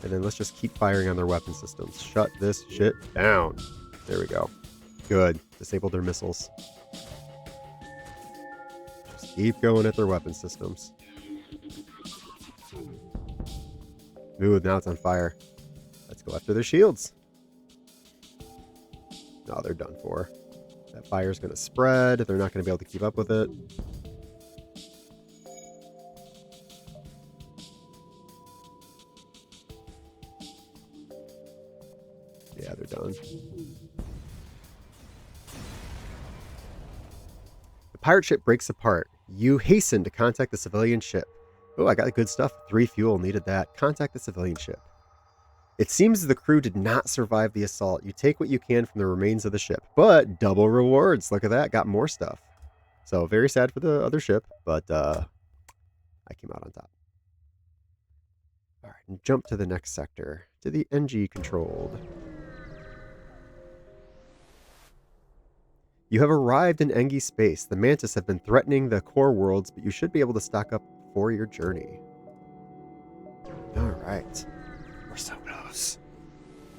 And then let's just keep firing on their weapon systems. Shut this shit down. There we go. Good. Disable their missiles. Just keep going at their weapon systems. Ooh, now it's on fire. Let's go after their shields. Oh, they're done for. That fire's going to spread. They're not going to be able to keep up with it. Yeah, they're done. The pirate ship breaks apart. You hasten to contact the civilian ship. Oh, I got good stuff. 3 fuel, needed that. Contact the civilian ship. It seems the crew did not survive the assault. You take what you can from the remains of the ship, but double rewards. Look at that, got more stuff. So very sad for the other ship, but I came out on top. All right, and jump to the next sector, to the NG controlled. You have arrived in Engi space. The Mantis have been threatening the core worlds, but you should be able to stock up for your journey. All right. We're so close.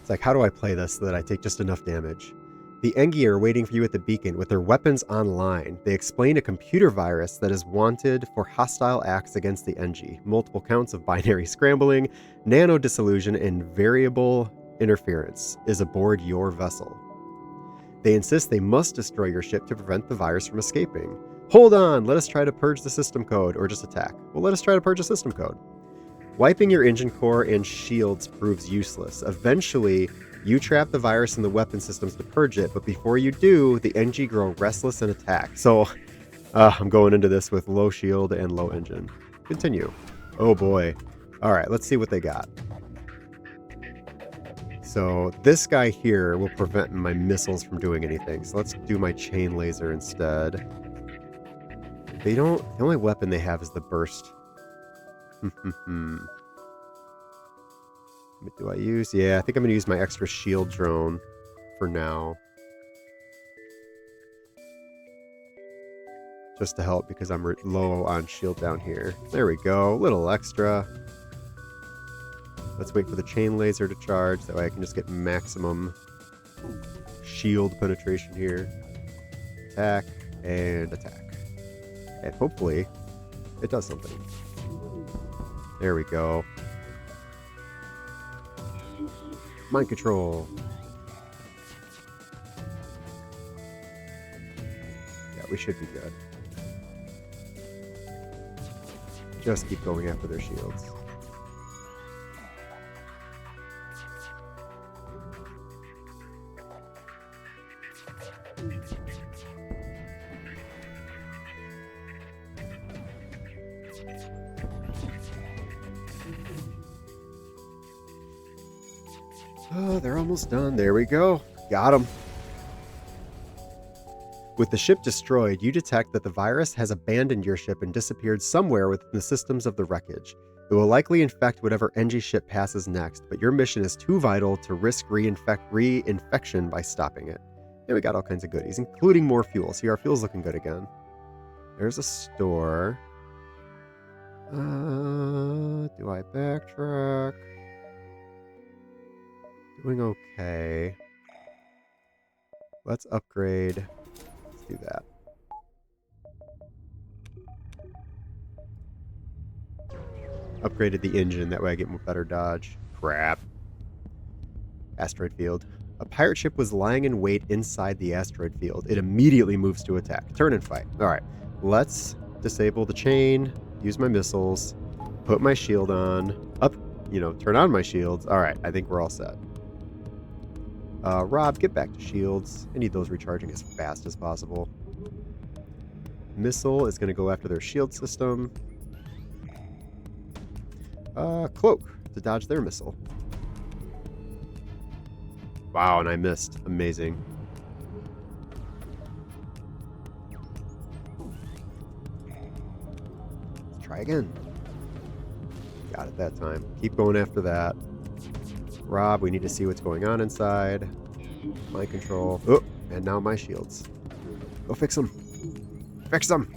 It's like, how do I play this so that I take just enough damage? The Engi are waiting for you at the beacon with their weapons online. They explain a computer virus that is wanted for hostile acts against the Engi. Multiple counts of binary scrambling, nano disillusion, and variable interference is aboard your vessel. They insist they must destroy your ship to prevent the virus from escaping. Hold on, let us try to purge the system code, or just attack. Well, let us try to purge the system code. Wiping your engine core and shields proves useless. Eventually, you trap the virus in the weapon systems to purge it, but before you do, the NG grow restless and attack. So, I'm going into this with low shield and low engine. Continue. Oh boy. Alright, let's see what they got. So this guy here will prevent my missiles from doing anything. So let's do my chain laser instead. The only weapon they have is the burst. What do I use? Yeah, I think I'm going to use my extra shield drone for now. Just to help because I'm low on shield down here. There we go. A little extra. Let's wait for the chain laser to charge. That way I can just get maximum shield penetration here. Attack and attack. And hopefully it does something. There we go. Mind control. Yeah, we should be good. Just keep going after their shields. Oh, they're almost done. There we go. Got them. With the ship destroyed, you detect that the virus has abandoned your ship and disappeared somewhere within the systems of the wreckage. It will likely infect whatever NG ship passes next, but your mission is too vital to risk reinfection by stopping it. And we got all kinds of goodies, including more fuel. See, our fuel's looking good again. There's a store. Do I backtrack? Doing okay. Let's upgrade. Let's do that. Upgraded the engine, that way I get more better dodge. Crap. Asteroid field. A pirate ship was lying in wait inside the asteroid field. It immediately moves to attack. Turn and fight. Alright. Let's disable the chain, use my missiles, put my shield on, turn on my shields. Alright, I think we're all set. Rob, get back to shields. I need those recharging as fast as possible. Missile is going to go after their shield system. Cloak to dodge their missile. Wow, and I missed. Amazing. Let's try again. Got it that time. Keep going after that. Rob, we need to see what's going on inside. Mind control. Oh, and now my shields. Go fix them. Fix them!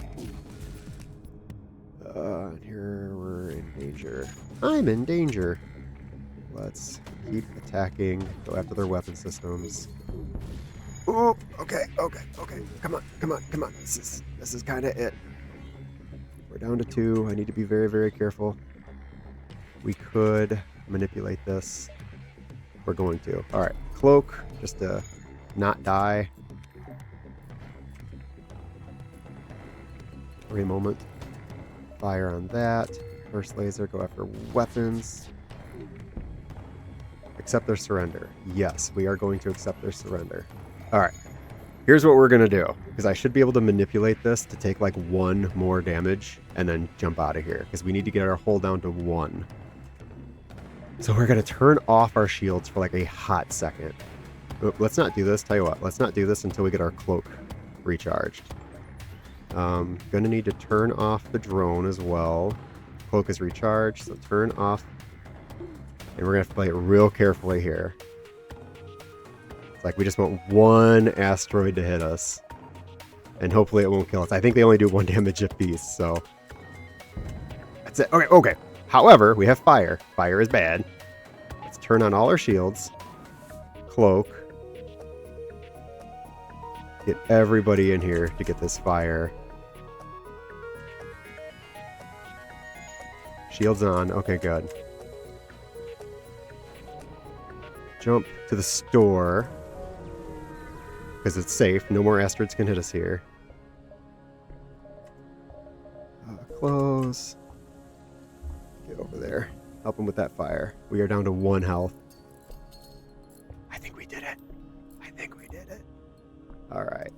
And here we're in danger. I'm in danger. Let's keep attacking. Go after their weapon systems. Oh, okay. Come on. This is kind of it. We're down to 2. I need to be very, very careful. We could manipulate this. We're going to. All right, cloak, just to not die. For a moment. Fire on that. First laser, go after weapons. Accept their surrender. Yes, we are going to accept their surrender. All right, here's what we're going to do. Because I should be able to manipulate this to take like 1 more damage and then jump out of here. Because we need to get our hull down to 1. So we're going to turn off our shields for like a hot second. Let's not do this. Tell you what, let's not do this until we get our cloak recharged. Gonna need to turn off the drone as well. Cloak is recharged, so turn off. And we're gonna have to play it real carefully here. It's like we just want 1 asteroid to hit us. And hopefully it won't kill us. I think they only do 1 damage apiece, so. That's it. Okay, okay. However, we have fire. Fire is bad. Let's turn on all our shields. Cloak. Get everybody in here to get this fire. Shields on. Okay, good. Jump to the store. Because it's safe. No more asteroids can hit us here. Close. Get over there. Help him with that fire. We are down to 1 health. I think we did it. I think we did it. Alright.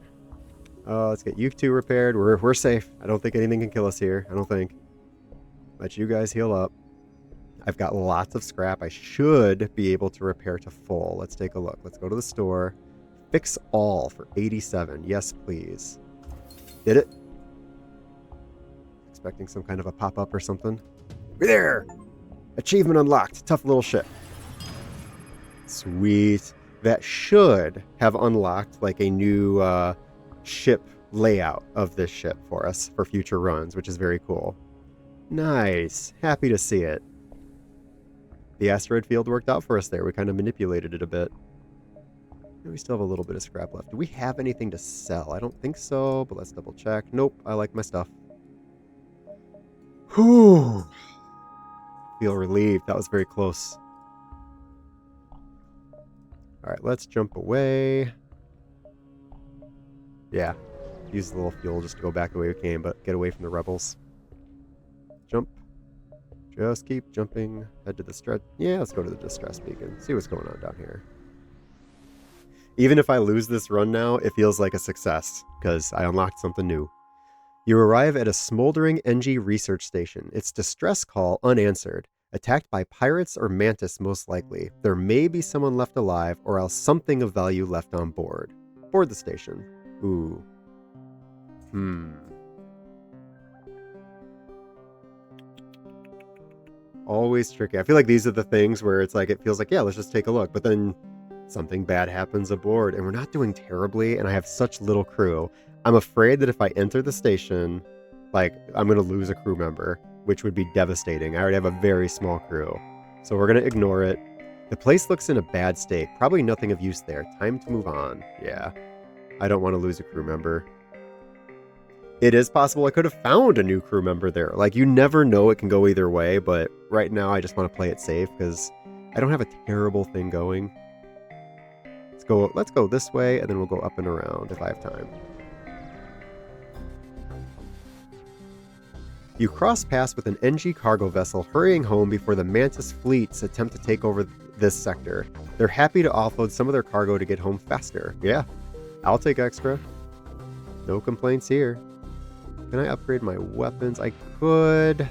Let's get you 2 repaired. We're safe. I don't think anything can kill us here. I don't think. Let you guys heal up. I've got lots of scrap. I should be able to repair to full. Let's take a look. Let's go to the store. Fix all for 87. Yes, please. Did it? Expecting some kind of a pop-up or something. We're there! Achievement unlocked. Tough little ship. Sweet. That should have unlocked like a new ship layout of this ship for us for future runs, which is very cool. Nice. Happy to see it. The asteroid field worked out for us there. We kind of manipulated it a bit. And we still have a little bit of scrap left. Do we have anything to sell? I don't think so, but let's double check. Nope, I like my stuff. Whew. Feel relieved. That was very close. Alright, let's jump away. Yeah. Use a little fuel just to go back the way we came, but get away from the rebels. Jump. Just keep jumping. Head to the distress. Yeah, let's go to the distress beacon. See what's going on down here. Even if I lose this run now, it feels like a success, because I unlocked something new. You arrive at a smoldering NG research station. Its distress call unanswered. Attacked by pirates or mantis most likely. There may be someone left alive, or else something of value left on board. Board the station. Ooh. Always tricky. I feel like these are the things where it's like, it feels like, yeah, let's just take a look. But then something bad happens aboard, and we're not doing terribly, and I have such little crew. I'm afraid that if I enter the station, like, I'm going to lose a crew member, which would be devastating. I already have a very small crew. So we're going to ignore it. The place looks in a bad state. Probably nothing of use there. Time to move on. Yeah. I don't want to lose a crew member. It is possible I could have found a new crew member there. Like, you never know, it can go either way, but right now I just want to play it safe because I don't have a terrible thing going. Let's go this way, and then we'll go up and around if I have time. You cross paths with an NG cargo vessel hurrying home before the Mantis fleets attempt to take over this sector. They're happy to offload some of their cargo to get home faster. Yeah, I'll take extra. No complaints here. Can I upgrade my weapons? I could.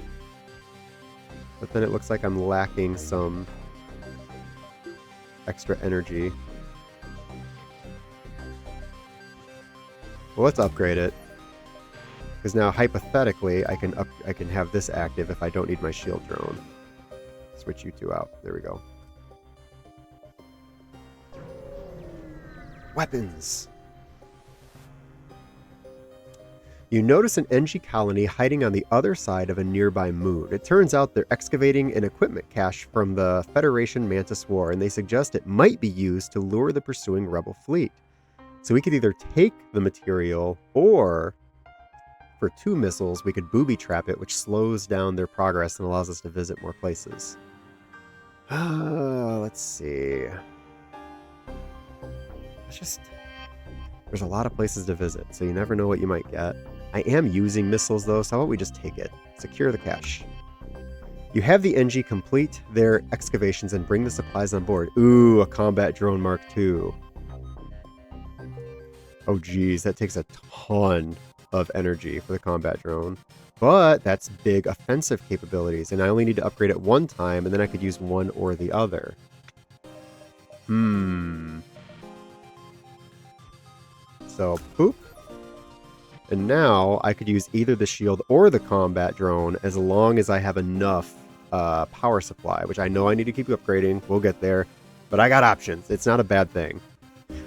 But then it looks like I'm lacking some extra energy. Well, let's upgrade it. Because now, hypothetically, I can have this active if I don't need my shield drone. Switch you 2 out. There we go. Weapons! You notice an NG colony hiding on the other side of a nearby moon. It turns out they're excavating an equipment cache from the Federation Mantis War, and they suggest it might be used to lure the pursuing rebel fleet. So we could either take the material, or for 2 missiles, we could booby trap it, which slows down their progress and allows us to visit more places. Let's see. There's a lot of places to visit, so you never know what you might get. I am using missiles, though, so how about we just take it? Secure the cache. You have the NG complete their excavations and bring the supplies on board. Ooh, a combat drone Mark II. Oh, geez, that takes a ton of energy for the combat drone. But that's big offensive capabilities, and I only need to upgrade it one time, and then I could use one or the other. So, poop. And now I could use either the shield or the combat drone as long as I have enough power supply, which I know I need to keep upgrading. We'll get there. But I got options. It's not a bad thing.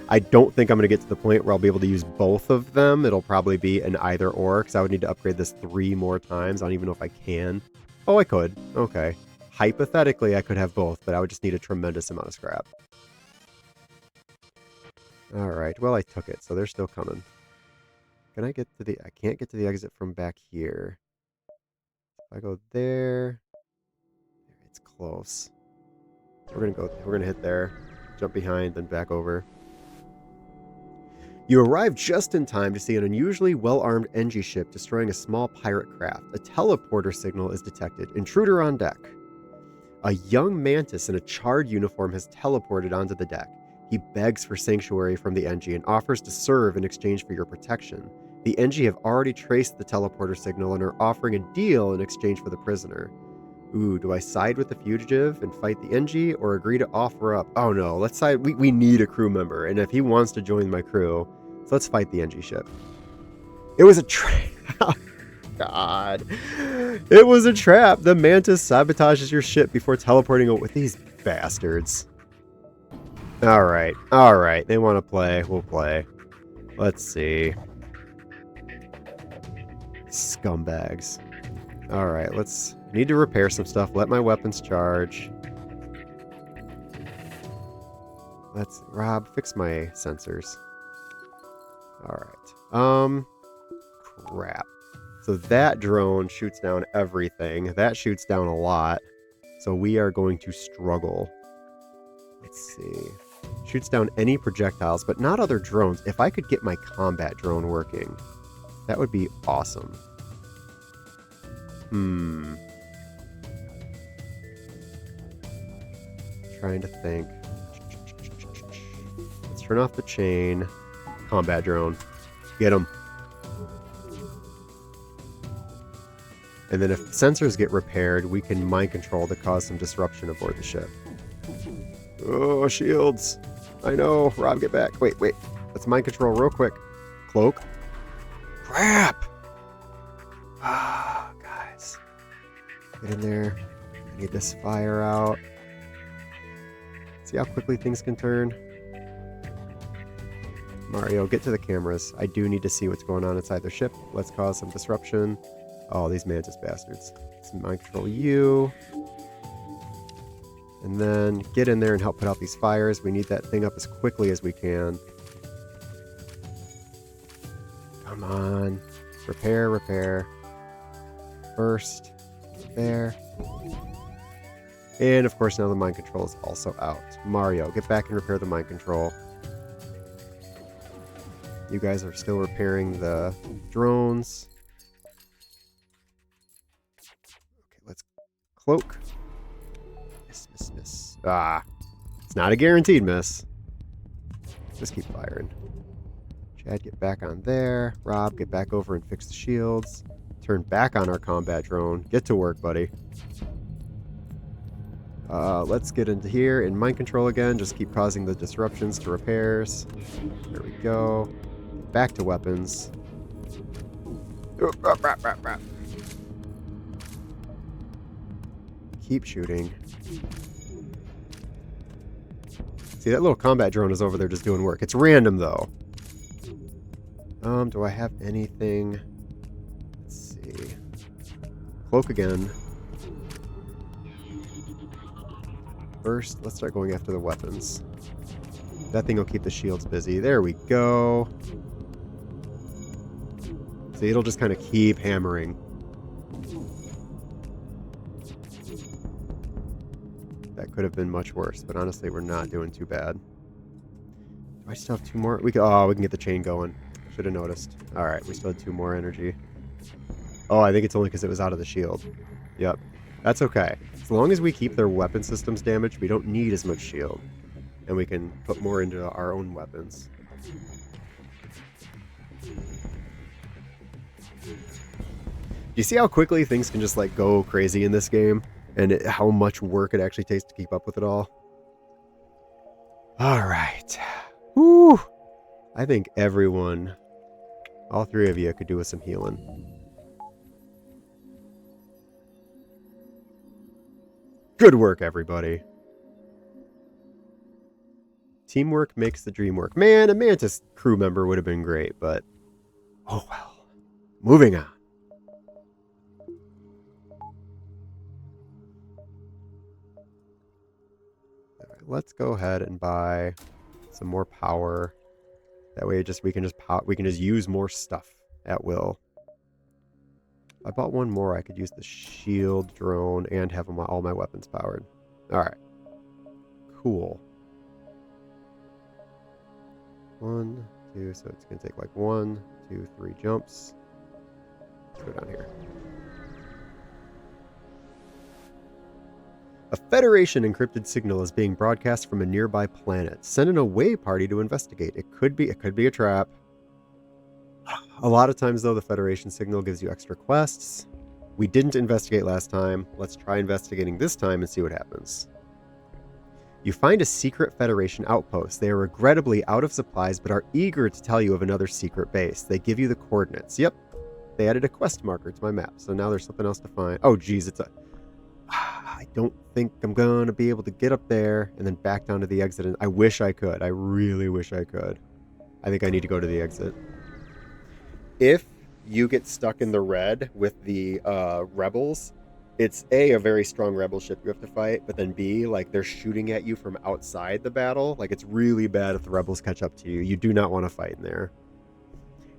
I don't think I'm going to get to the point where I'll be able to use both of them. It'll probably be an either or, because I would need to upgrade this 3 more times. I don't even know if I can. Oh, I could. Okay. Hypothetically, I could have both, but I would just need a tremendous amount of scrap. Alright, well, I took it, so they're still coming. Can I get to the... I can't get to the exit from back here. If I go there... It's close. We're gonna hit there. Jump behind, then back over. You arrive just in time to see an unusually well-armed Engi ship destroying a small pirate craft. A teleporter signal is detected. Intruder on deck. A young mantis in a charred uniform has teleported onto the deck. He begs for sanctuary from the Engi and offers to serve in exchange for your protection. The Engi have already traced the teleporter signal and are offering a deal in exchange for the prisoner. Ooh, do I side with the fugitive and fight the Engi, or agree to offer up? Oh no, let's side. We need a crew member, and if he wants to join my crew, so let's fight the Engi ship. It was a trap. Oh, God. It was a trap. The mantis sabotages your ship before teleporting out with these bastards. Alright, alright. They want to play. We'll play. Let's see. Scumbags. Alright, let's... Need to repair some stuff. Let my weapons charge. Let's... Rob, fix my sensors. Alright. Crap. So that drone shoots down everything. That shoots down a lot. So we are going to struggle. Let's see. Shoots down any projectiles, but not other drones. If I could get my combat drone working, that would be awesome. Trying to think. Let's turn off the chain. Combat drone. Get him. And then if sensors get repaired, we can mind control to cause some disruption aboard the ship. Oh, shields. I know. Rob, get back. Wait. Let's mind control real quick. Cloak. Crap! Ah, guys. Get in there. I need this fire out. See how quickly things can turn? Mario, get to the cameras. I do need to see what's going on inside their ship. Let's cause some disruption. Oh, these mantis bastards. Let's mind control you. And then get in there and help put out these fires. We need that thing up as quickly as we can. Come on. Repair. First. There. And of course now the mind control is also out. Mario, get back and repair the mind control. You guys are still repairing the drones. Okay, let's cloak. Miss. Ah, it's not a guaranteed miss. Just keep firing. Chad, get back on there. Rob, get back over and fix the shields. Turn back on our combat drone. Get to work, buddy. Let's get into here in mind control again. Just keep causing the disruptions to repairs. There we go. Back to weapons. Keep shooting. See, that little combat drone is over there just doing work. It's random, though. Do I have anything? Let's see. Cloak again. First, let's start going after the weapons. That thing will keep the shields busy. There we go. See, it'll just kind of keep hammering. That could have been much worse, but honestly, we're not doing too bad. Do I still have 2 more? We can get the chain going. Should have noticed. Alright, we still had 2 more energy. Oh, I think it's only because it was out of the shield. Yep. That's okay. As long as we keep their weapon systems damaged, we don't need as much shield. And we can put more into our own weapons. you see how quickly things can just like go crazy in this game, and how much work it actually takes to keep up with it all? All right. Whew. I think everyone, all three of you, could do with some healing. Good work, everybody. Teamwork makes the dream work. Man, a Mantis crew member would have been great, but oh well. Moving on. All right, let's go ahead and buy some more power. That way, we can just use more stuff at will. If I bought one more, I could use the shield drone and have all my weapons powered. All right. Cool. 1, 2, so it's going to take like 1, 2, 3 jumps. Let's go down here. A Federation encrypted signal is being broadcast from a nearby planet. Send an away party to investigate. It could be a trap. A lot of times, though, the Federation signal gives you extra quests. We didn't investigate last time. Let's try investigating this time and see what happens. You find a secret Federation outpost. They are regrettably out of supplies, but are eager to tell you of another secret base. They give you the coordinates. Yep, they added a quest marker to my map, so now there's something else to find. Oh, geez, I don't think I'm going to be able to get up there and then back down to the exit. And I wish I could. I really wish I could. I think I need to go to the exit. If you get stuck in the red with the rebels, it's A, a very strong rebel ship you have to fight, but then B, like they're shooting at you from outside the battle. Like it's really bad if the rebels catch up to you. You do not want to fight in there.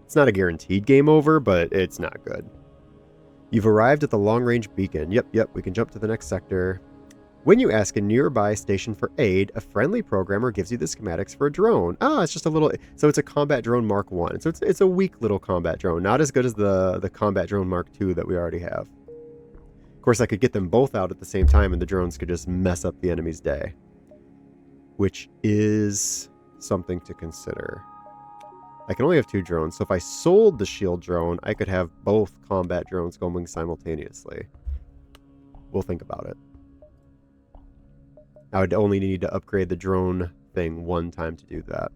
It's not a guaranteed game over, but it's not good. You've arrived at the long-range beacon. Yep, we can jump to the next sector. When you ask a nearby station for aid, a friendly programmer gives you the schematics for a drone. Ah, it's just a little... So it's a combat drone Mark 1. So it's a weak little combat drone. Not as good as the combat drone Mark 2 that we already have. Of course, I could get them both out at the same time and the drones could just mess up the enemy's day. Which is something to consider. I can only have 2 drones, so if I sold the shield drone, I could have both combat drones going simultaneously. We'll think about it. I would only need to upgrade the drone thing one time to do that.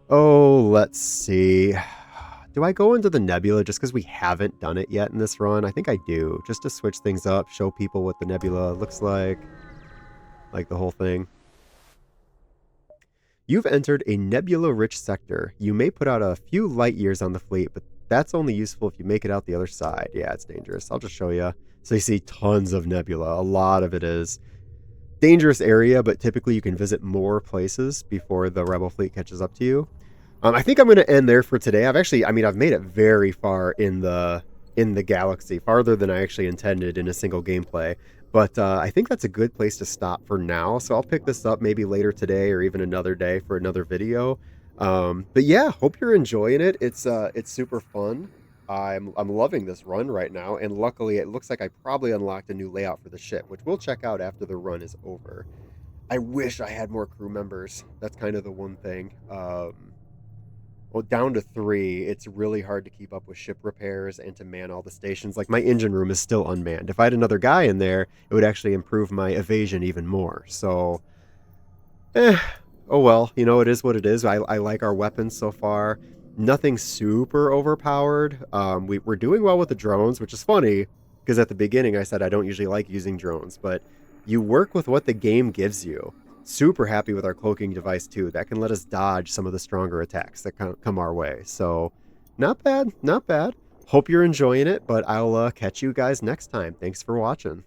Oh, let's see. Do I go into the nebula just because we haven't done it yet in this run? I think I do, just to switch things up, show people what the nebula looks like the whole thing. You've entered a nebula-rich sector. You may put out a few light years on the fleet, but that's only useful if you make it out the other side. Yeah, it's dangerous. I'll just show you. So you see tons of nebula. A lot of it is dangerous area, but typically you can visit more places before the rebel fleet catches up to you. I think I'm going to end there for today. I've made it very far in the galaxy, farther than I actually intended in a single gameplay. But I think that's a good place to stop for now. So I'll pick this up maybe later today or even another day for another video. But yeah, hope you're enjoying it. It's super fun. I'm loving this run right now, and luckily it looks like I probably unlocked a new layout for the ship, which we'll check out after the run is over. I wish I had more crew members. That's kind of the one thing. Well, down to 3, it's really hard to keep up with ship repairs and to man all the stations. Like, my engine room is still unmanned. If I had another guy in there, it would actually improve my evasion even more. So, oh well, it is what it is. I like our weapons so far. Nothing super overpowered. We're doing well with the drones, which is funny, because at the beginning I said I don't usually like using drones, but you work with what the game gives you. Super happy with our cloaking device too. That can let us dodge some of the stronger attacks that come our way. So not bad, not bad. Hope you're enjoying it, but I'll catch you guys next time. Thanks for watching.